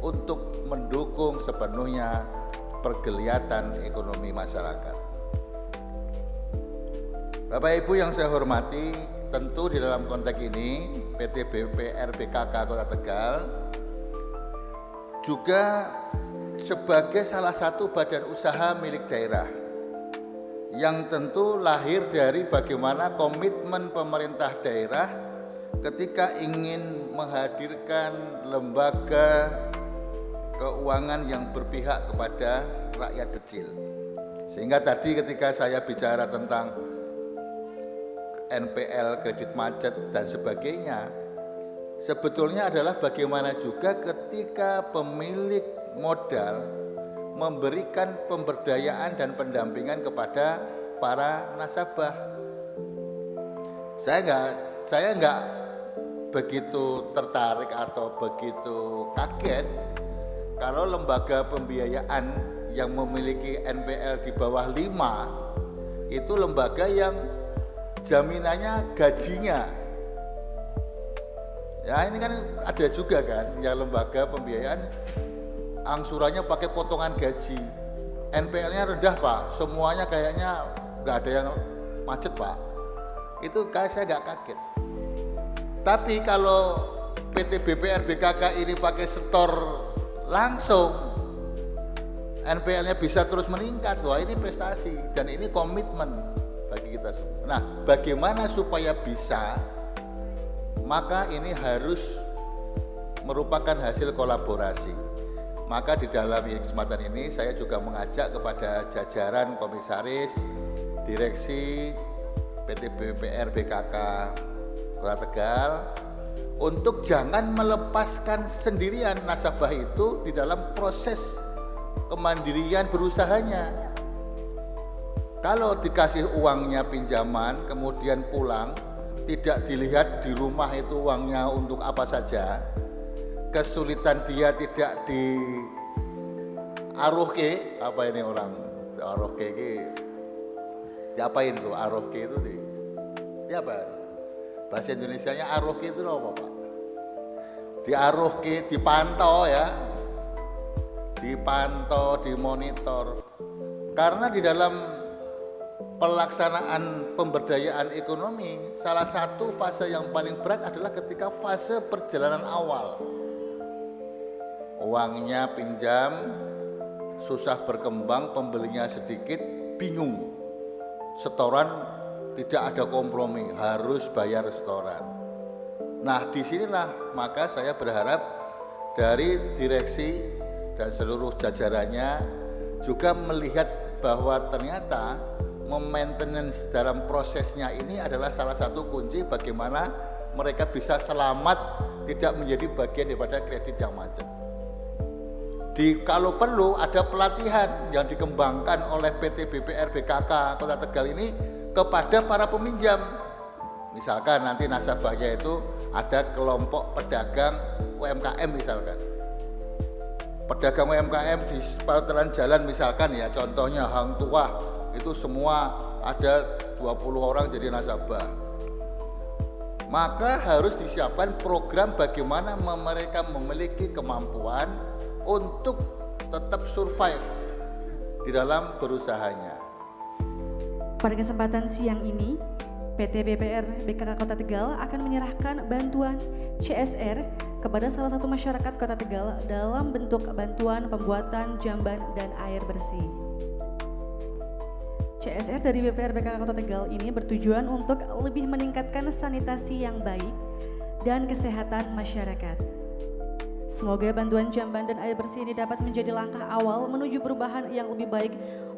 untuk mendukung sepenuhnya pergeliatan ekonomi masyarakat. Bapak Ibu yang saya hormati, tentu di dalam konteks ini PT BPR BKK Kota Tegal juga sebagai salah satu badan usaha milik daerah yang tentu lahir dari bagaimana komitmen pemerintah daerah ketika ingin menghadirkan lembaga keuangan yang berpihak kepada rakyat kecil. Sehingga tadi ketika saya bicara tentang NPL, kredit macet dan sebagainya, sebetulnya adalah bagaimana juga ketika pemilik modal memberikan pemberdayaan dan pendampingan kepada para nasabah. Saya enggak begitu tertarik atau begitu kaget kalau lembaga pembiayaan yang memiliki NPL di bawah 5 itu lembaga yang jaminannya gajinya. Ya, ini kan ada juga kan yang lembaga pembiayaan angsurannya pakai potongan gaji. NPL-nya rendah, Pak. Semuanya kayaknya nggak ada yang macet, Pak. Itu saya nggak kaget. Tapi kalau PT BPR BKK ini pakai setor langsung, NPL-nya bisa terus meningkat. Wah, ini prestasi dan ini komitmen bagi kita semua. Nah, bagaimana supaya bisa? Maka ini harus merupakan hasil kolaborasi. Maka di dalam kesempatan ini saya juga mengajak kepada jajaran komisaris, direksi PT BPR BKK Kota Tegal untuk jangan melepaskan sendirian nasabah itu di dalam proses kemandirian berusahanya. Kalau dikasih uangnya pinjaman kemudian pulang, tidak dilihat di rumah itu uangnya untuk apa saja, kesulitan dia tidak diaruhke, apa ini orang aruhke ini diapain tuh? Aruhke itu di apa? Bahasa Indonesianya aruhke itu apa, Pak? Diaruhke, dipantau ya, dipantau, dimonitor. Karena di dalam pelaksanaan pemberdayaan ekonomi, salah satu fase yang paling berat adalah ketika fase perjalanan awal. Uangnya pinjam, susah berkembang, pembelinya sedikit, bingung. Setoran tidak ada kompromi, harus bayar setoran. Nah, disinilah maka saya berharap dari direksi dan seluruh jajarannya juga melihat bahwa ternyata maintenance dalam prosesnya ini adalah salah satu kunci bagaimana mereka bisa selamat tidak menjadi bagian daripada kredit yang macet. Kalau perlu ada pelatihan yang dikembangkan oleh PT BPR BKK Kota Tegal ini kepada para peminjam. Misalkan nanti nasabahnya itu ada kelompok pedagang UMKM misalkan. Pedagang UMKM di seputaran jalan misalkan ya, contohnya Hang Tuah, itu semua ada 20 orang jadi nasabah. Maka harus disiapkan program bagaimana mereka memiliki kemampuan untuk tetap survive di dalam berusahanya. Pada kesempatan siang ini, PT BPR BKK Kota Tegal akan menyerahkan bantuan CSR kepada salah satu masyarakat Kota Tegal dalam bentuk bantuan pembuatan jamban dan air bersih. CSR dari BPR BKK Kota Tegal ini bertujuan untuk lebih meningkatkan sanitasi yang baik dan kesehatan masyarakat. Semoga bantuan jamban dan air bersih ini dapat menjadi langkah awal menuju perubahan yang lebih baik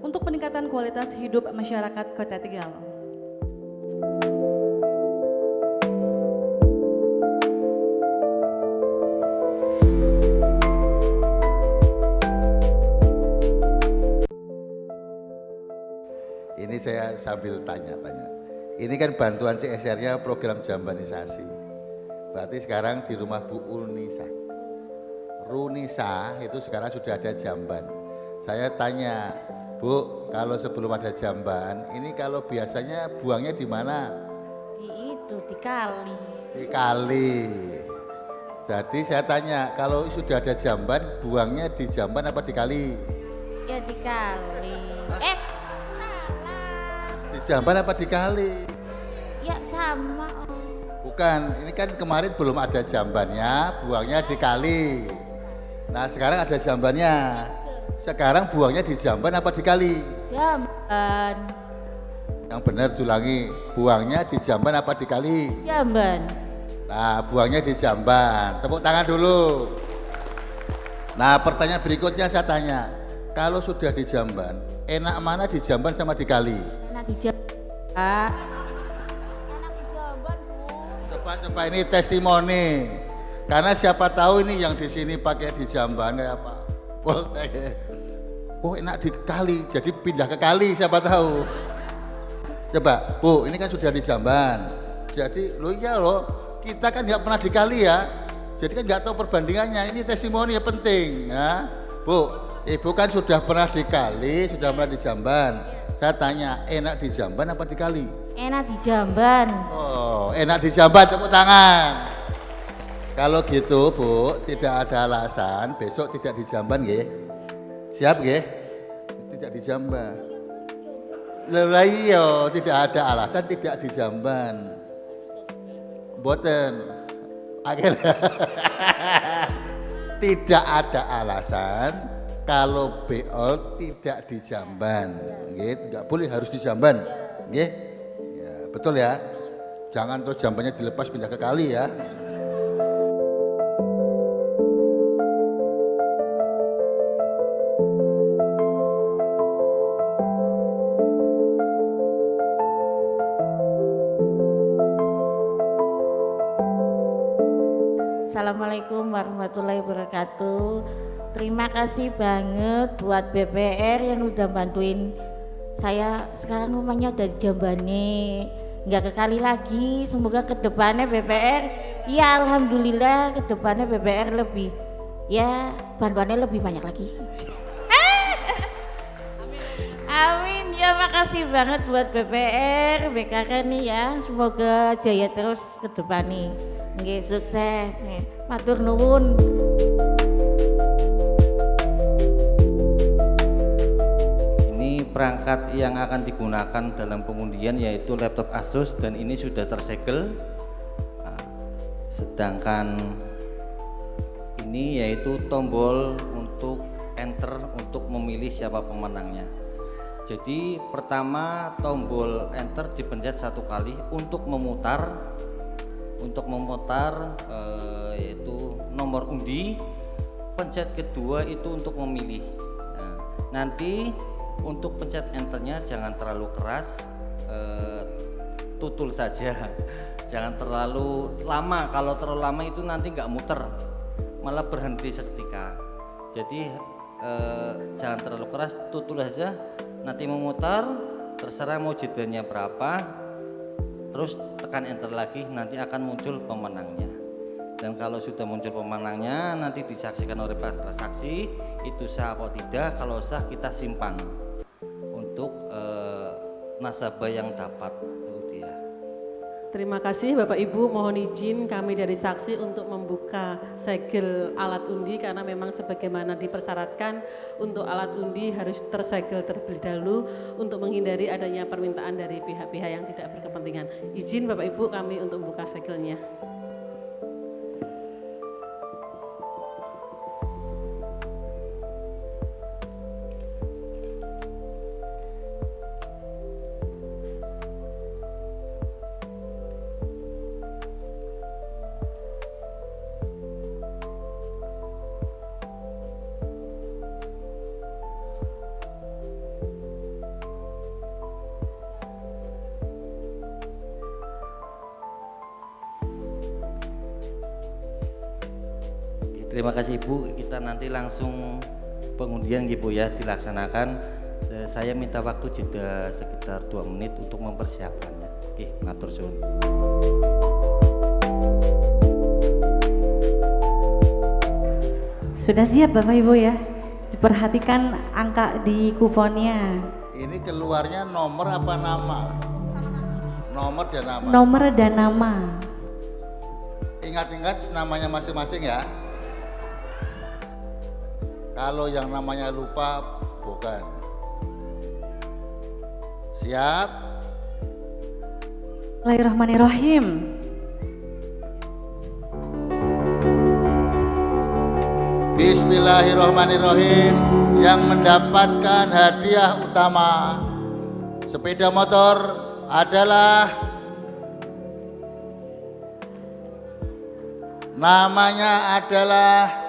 untuk peningkatan kualitas hidup masyarakat Kota Tegal. Ini saya sambil tanya-tanya. Ini kan bantuan CSR-nya program jambanisasi. Berarti sekarang di rumah Bu Runisa itu sekarang sudah ada jamban. Saya tanya, Bu, kalau sebelum ada jamban, ini kalau biasanya buangnya di mana? Di kali. Di kali. Jadi saya tanya, kalau sudah ada jamban, buangnya di jamban apa di kali? Ya di kali. Di jamban apa di kali? Ya sama. Bukan, ini kan kemarin belum ada jambannya, buangnya di kali. Nah sekarang ada jambannya. Sekarang buangnya di jamban apa di kali? Jamban. Yang benar ulangi, buangnya di jamban apa di kali? Jamban. Nah buangnya di jamban. Tepuk tangan dulu. Nah pertanyaan berikutnya saya tanya, kalau sudah di jamban, enak mana di jamban sama di kali? Enak di jamban. Coba ini testimoni. Karena siapa tahu ini yang di sini pakai di jamban kayak apa? Poltek. Oh enak di kali, jadi pindah ke kali siapa tahu. Coba, Bu, ini kan sudah di jamban. Jadi lo iya loh, kita kan nggak pernah di kali ya. Jadi kan nggak tahu perbandingannya. Ini testimoni yang penting, ya. Bu, Ibu kan sudah pernah di kali, sudah pernah di jamban. Saya tanya, enak di jamban apa di kali? Enak di jamban. Oh, enak di jamban, tepuk tangan. Kalau gitu Bu, tidak ada alasan besok tidak di jamban nggih. Siap nggih? Tidak di jamban. Lah iya, tidak ada alasan tidak di jamban. Mboten. Akhirnya tidak ada alasan kalau beol tidak di jamban. Nggih, tidak boleh harus di jamban. Nggih. Ya, betul ya. Jangan terus jambannya dilepas pindah ke kali ya. Assalamualaikum warahmatullahi wabarakatuh. Terima kasih banget buat BPR yang udah bantuin saya. Sekarang rumahnya udah di Jambane, nggak ke kali lagi. Semoga kedepannya BPR, ya alhamdulillah kedepannya BPR lebih, ya bantuannya lebih banyak lagi. Amin, ya makasih banget buat BPR, BKK nih ya. Semoga jaya terus ke depan nih. Nggih, sukses. Matur nuwun. Ini perangkat yang akan digunakan dalam pengundian yaitu laptop Asus dan ini sudah tersegel. Nah, sedangkan ini yaitu tombol untuk enter untuk memilih siapa pemenangnya. Jadi pertama tombol enter dipencet satu kali untuk memutar yaitu nomor undi. Pencet kedua itu untuk memilih. Nah, nanti untuk pencet enternya jangan terlalu keras, tutul saja. Jangan terlalu lama. Kalau terlalu lama itu nanti nggak muter, malah berhenti seketika. Jadi jangan terlalu keras, tutul saja. Nanti memutar, terserah mau jedanya berapa, terus tekan enter lagi, nanti akan muncul pemenangnya. Dan kalau sudah muncul pemenangnya, nanti disaksikan oleh para saksi, itu sah atau tidak. Kalau sah kita simpan untuk nasabah yang dapat. Itu dia. Terima kasih Bapak Ibu, mohon izin kami dari saksi untuk membuka segel alat undi karena memang sebagaimana dipersyaratkan untuk alat undi harus tersegel terlebih dahulu untuk menghindari adanya permintaan dari pihak-pihak yang tidak berkepentingan. Izin Bapak Ibu kami untuk membuka segelnya. Terima kasih Ibu, kita nanti langsung pengundian Ibu ya dilaksanakan. Saya minta waktu jeda sekitar 2 menit untuk mempersiapkannya. Oke, matur suwun. Sudah siap Bapak Ibu ya? Diperhatikan angka di kuponnya. Ini keluarnya nomor apa nama? Nomor dan nama. Nomor dan nama. Ingat-ingat namanya masing-masing ya. Kalau yang namanya lupa, bukan. Siap? Bismillahirrahmanirrahim. Bismillahirrahmanirrahim. Yang mendapatkan hadiah utama sepeda motor adalah namanya adalah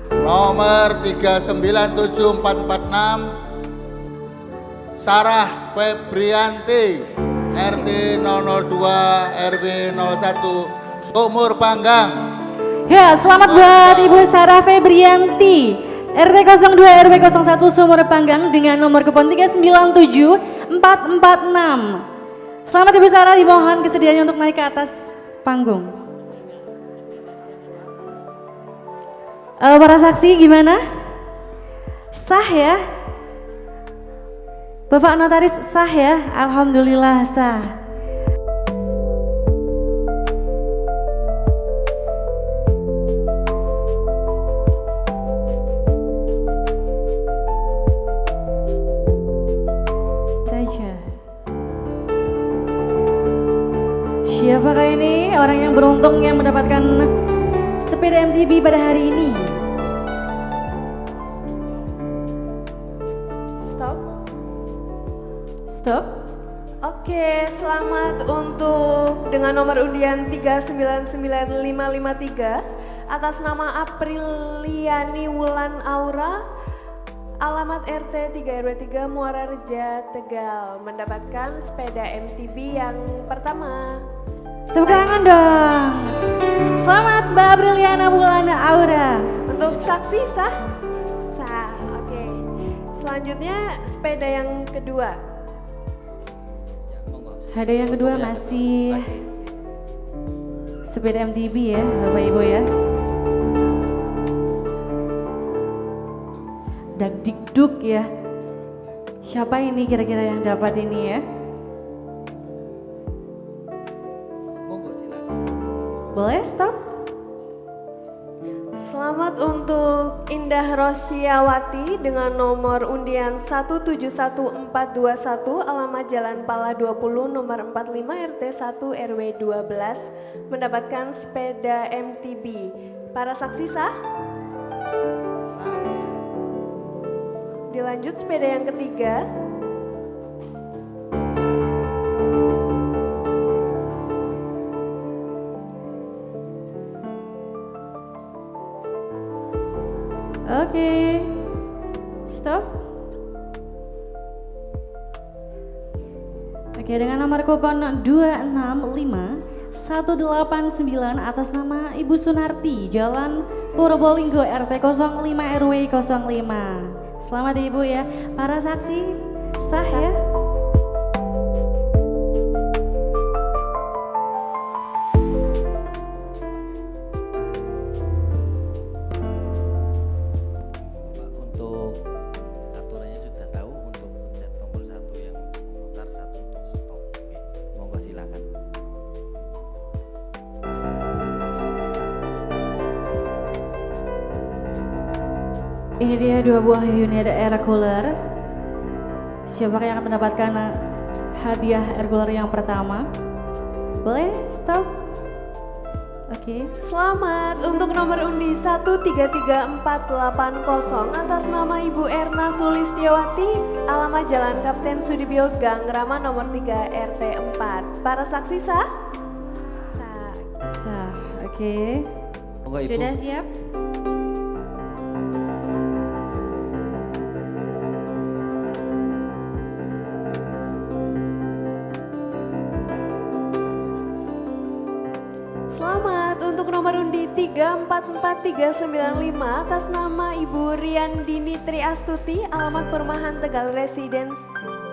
nomor 397446 Sarah Febrianti RT 002 RW 01 Sumur Panggang. Ya, selamat buat Ibu Sarah Febrianti RT 02 RW 01 Sumur Panggang dengan nomor kupon 397446. Selamat Ibu Sarah, dimohon kesediaannya untuk naik ke atas panggung. Para saksi gimana? Sah ya? Bapak notaris sah ya? Alhamdulillah sah. Saja. Siapakah ini orang yang beruntung yang mendapatkan sepeda MTB pada hari ini? Stop. Oke, selamat untuk dengan nomor undian 399553 atas nama Apriliani Wulan Aura, alamat RT 3 RW 3 Muara Reja, Tegal, mendapatkan sepeda MTB yang pertama. Tepuk tangan dong. Selamat Mbak Apriliana Wulan Aura. Untuk saksi sah? Sah, oke. Selanjutnya sepeda yang kedua. Ada yang kedua masih sepeda MTB ya Bapak Ibu ya. Dagdikduk ya. Siapa ini kira-kira yang dapat ini ya? Monggo silakan. Boleh stop? Selamat untuk Indah Rosyiawati dengan nomor undian 171421 alamat Jalan Pala 20 nomor 45 RT 1 RW 12 mendapatkan sepeda MTB. Para saksi sah? Sah. Dilanjut sepeda yang ketiga. Oke. Stop. Oke, dengan nomor kupon 265-189 atas nama Ibu Sunarti, Jalan Purbolinggo RT 05 RW 05. Selamat Ibu ya. Para saksi sah ya. Ini dia 2 buah unit air cooler. Siapa yang akan mendapatkan hadiah air cooler yang pertama? Boleh stop? Oke. Selamat untuk nomor undi 133480 atas nama Ibu Erna Sulistiawati, alamat Jalan Kapten Sudibyo Gang Rama nomor 3 RT 4. Para saksi sah? Sah. Oke. Sudah siap? Selamat untuk nomor undi 344395 atas nama Ibu Riandini Triastuti, alamat Perumahan Tegal Residence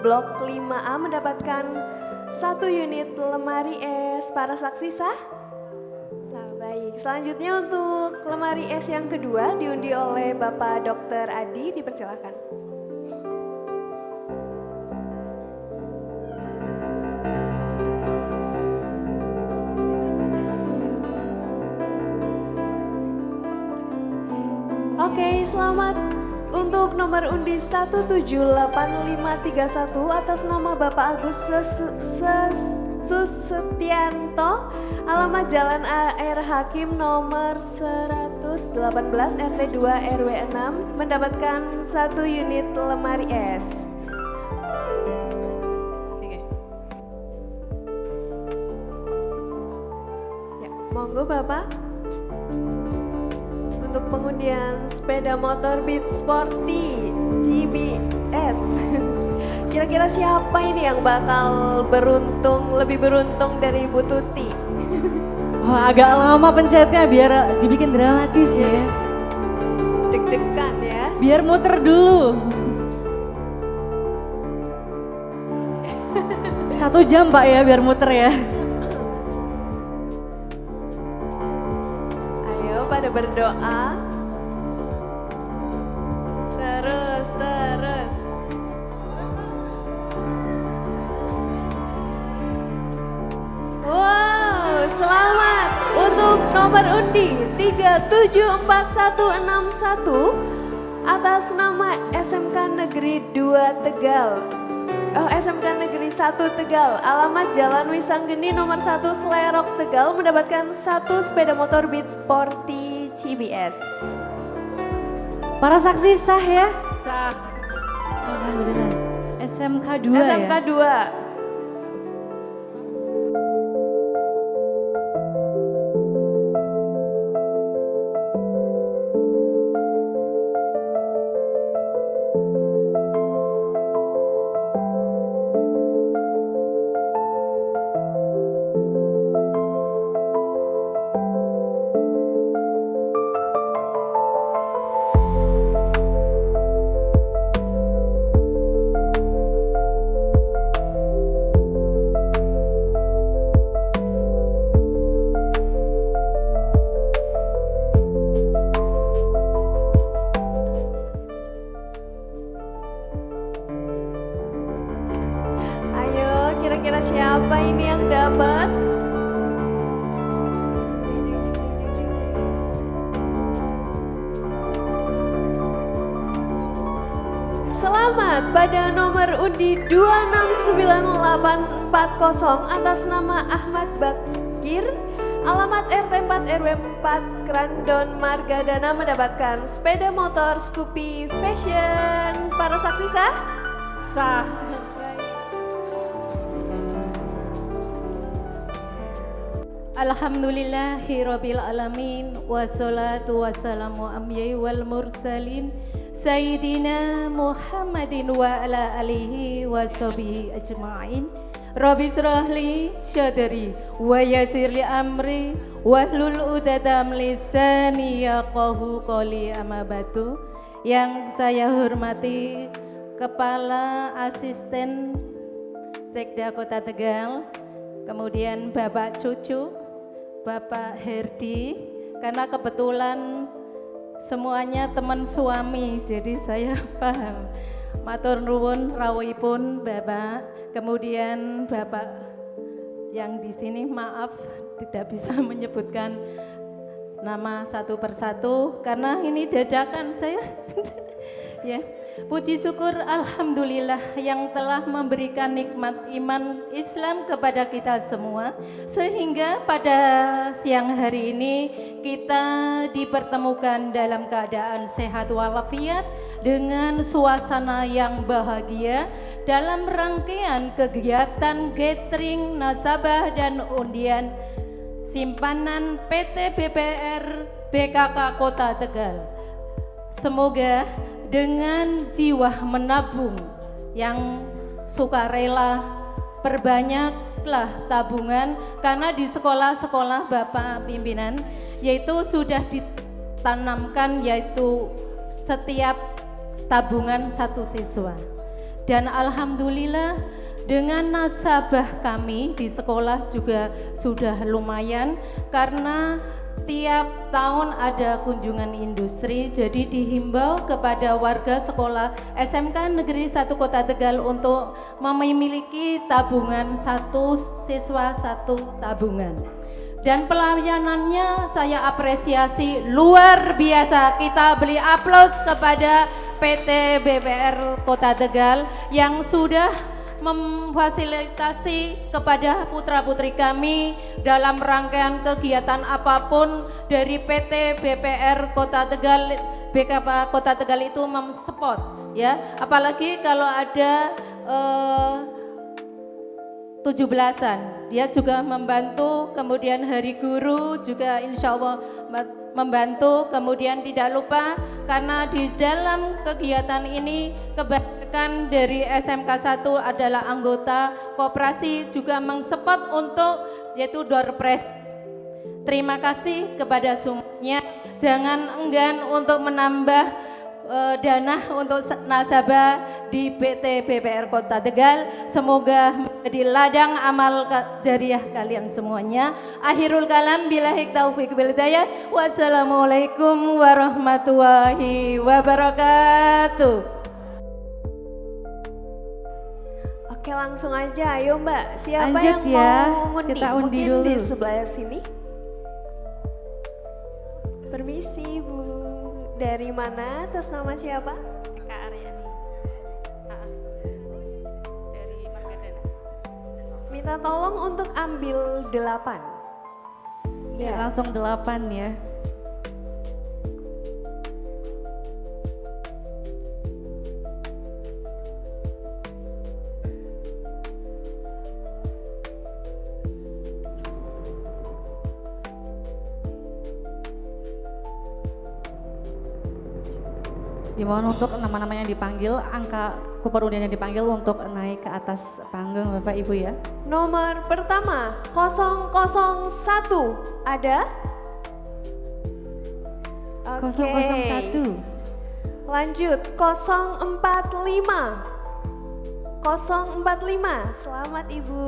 Blok 5A mendapatkan 1 unit lemari es. Para saksi sah? Sah, baik. Selanjutnya untuk lemari es yang kedua diundi oleh Bapak Dr. Adi, dipersilakan. Oke, selamat untuk nomor undi 178531 atas nama Bapak Agus Susetianto, alamat Jalan AR Hakim nomor 118 RT 2 RW 6 mendapatkan 1 unit lemari es. Ya, monggo Bapak. Untuk pengundian sepeda motor Beat Sporty CBS. Kira-kira siapa ini yang bakal lebih beruntung dari Bu Tuti? Wah, agak lama pencetnya biar dibikin dramatis ya. Deg-degan ya. Biar muter dulu. 1 jam Pak ya biar muter ya. Pada berdoa. Terus. Wow, selamat untuk nomor undi 374161 atas nama SMK Negeri 2 Tegal. SMK Negeri 1 Tegal, alamat Jalan Wisanggeni nomor 1 Selerok Tegal mendapatkan 1 sepeda motor Beat Sporty CBS. Para saksi sah ya? Sah. Alhamdulillah. SMK 2 ya? SMK 2. Kira-kira siapa ini yang dapat? Selamat pada nomor undi 269840 atas nama Ahmad Bakir, alamat RT 4 RW 4 Krandon Margadana mendapatkan sepeda motor Scoopy Fashion. Para saksi sah? Sah. Alhamdulillahirabbil alamin wassalatu wassalamu amyai wal mursalin sayyidina Muhammadin wa ala alihi wa sahbihi ajma'in. Rabbi shrahli sadri wa yassirli amri wahlul 'uqdatam lisani yafqahu qawli. Amma ba'du. Yang saya hormati Kepala Asisten Sekda Kota Tegal, kemudian Bapak Cucu, Bapak Herdi, karena kebetulan semuanya teman suami, jadi saya paham. Matur nuwun rawuhipun Bapak, kemudian Bapak yang di sini maaf tidak bisa menyebutkan nama satu persatu karena ini dadakan saya. Ya, puji syukur alhamdulillah yang telah memberikan nikmat iman Islam kepada kita semua sehingga pada siang hari ini kita dipertemukan dalam keadaan sehat walafiat dengan suasana yang bahagia dalam rangkaian kegiatan gathering nasabah dan undian simpanan PT BPR BKK Kota Tegal. Semoga dengan jiwa menabung yang sukarela, perbanyaklah tabungan karena di sekolah-sekolah Bapak pimpinan yaitu sudah ditanamkan yaitu setiap tabungan satu siswa. Dan alhamdulillah dengan nasabah kami di sekolah juga sudah lumayan karena tiap tahun ada kunjungan industri, jadi dihimbau kepada warga sekolah SMK Negeri 1 Kota Tegal untuk memiliki tabungan satu siswa satu tabungan. Dan pelayanannya saya apresiasi luar biasa. Kita beri aplaus kepada PT BPR Kota Tegal yang sudah memfasilitasi kepada putra-putri kami dalam rangkaian kegiatan apapun dari PT BPR Kota Tegal, BKK Kota Tegal itu mensupport ya, apalagi kalau ada 17-an dia juga membantu, kemudian hari guru juga insya Allah membantu, kemudian tidak lupa karena di dalam kegiatan ini kebanyakan dari SMK 1 adalah anggota koperasi juga mensupport untuk yaitu door prize. Terima kasih kepada semuanya, jangan enggan untuk menambah dana untuk nasabah di PT BPR Kota Tegal. Semoga menjadi ladang amal jariah kalian semuanya. Akhirul kalam billahi taufiq wal hidayah. Wassalamualaikum warahmatullahi wabarakatuh. Oke, langsung aja, ayo Mbak. Siapa Lanjut yang ya, mau ngundi? kita undi Mungkin dulu. di sebelah sini. Permisi Bu, dari mana? Atas nama siapa? Kak Aryani. Dari Margadana. Minta tolong untuk ambil 8. Ya, langsung 8 ya. Dimohon untuk nama-nama yang dipanggil, angka kupon undian yang dipanggil untuk naik ke atas panggung Bapak Ibu ya. Nomor pertama 001 ada? Oke. 001. Lanjut 045. 045. Selamat Ibu.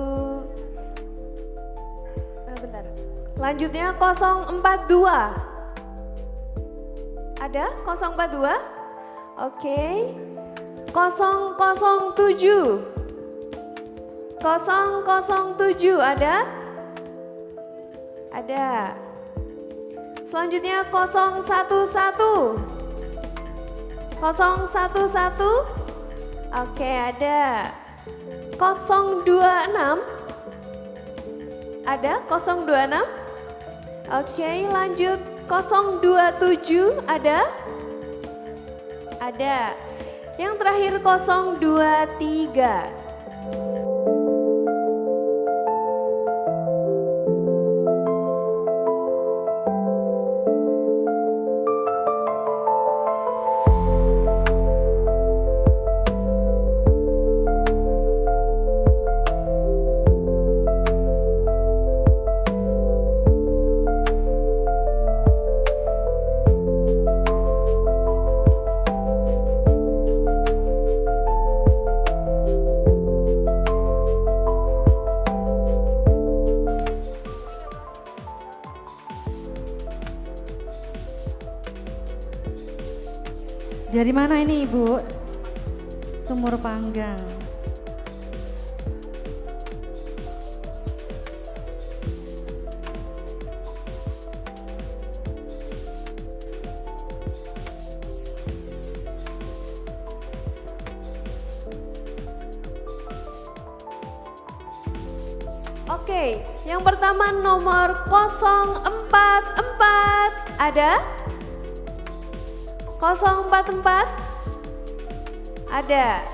Bentar. Lanjutnya 042. Ada 042? Oke. 007. 007 ada? Ada. Selanjutnya 011. 011. Oke, ada. 026. Ada 026? Oke, lanjut 027 ada? Ada. Yang terakhir 023. Dari mana ini Ibu? Sumur Panggang. Oke, yang pertama nomor 044 ada? 044 ada.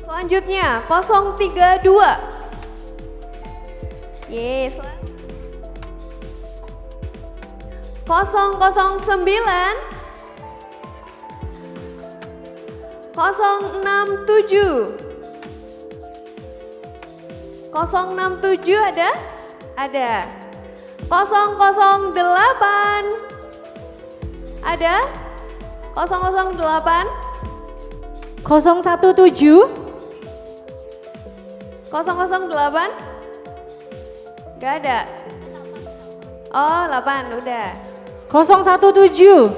Selanjutnya 032. Yes. 009 067 067 ada? Ada. 008 ada? 008 017 008 Gak ada. Oh 8 udah. 017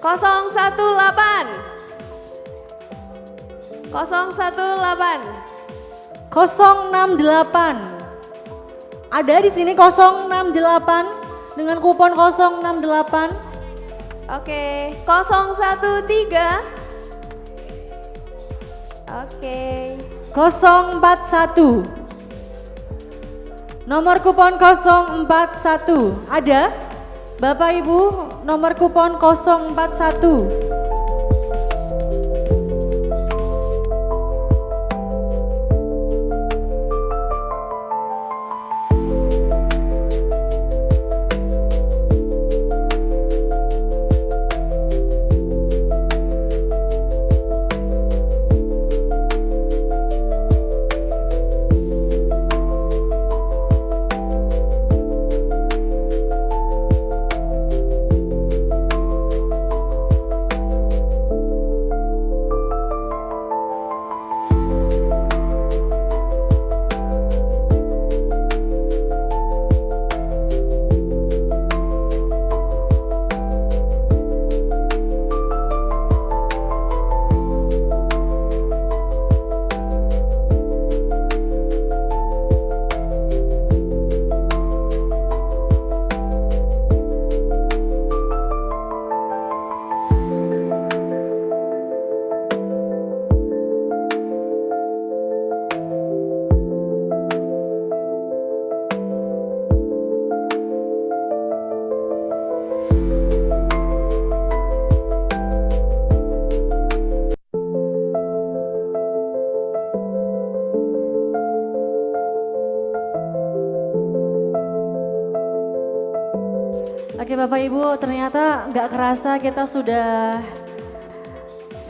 018 068 ada di sini 068 dengan kupon 068. Oke, 013 Oke. 041 nomor kupon 041 ada? Bapak Ibu, nomor kupon 041. Oke Bapak Ibu, ternyata nggak kerasa kita sudah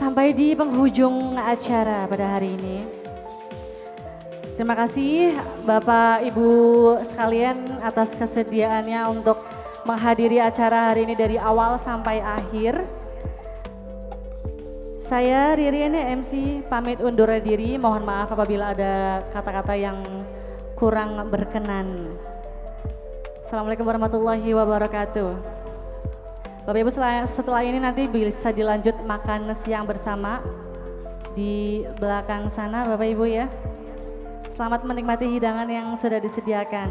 sampai di penghujung acara pada hari ini. Terima kasih Bapak Ibu sekalian atas kesediaannya untuk menghadiri acara hari ini dari awal sampai akhir. Saya Ririn MC pamit undur diri, mohon maaf apabila ada kata-kata yang kurang berkenan. Assalamualaikum warahmatullahi wabarakatuh. Bapak Ibu setelah ini nanti bisa dilanjut makan siang bersama di belakang sana Bapak Ibu ya. Selamat menikmati hidangan yang sudah disediakan.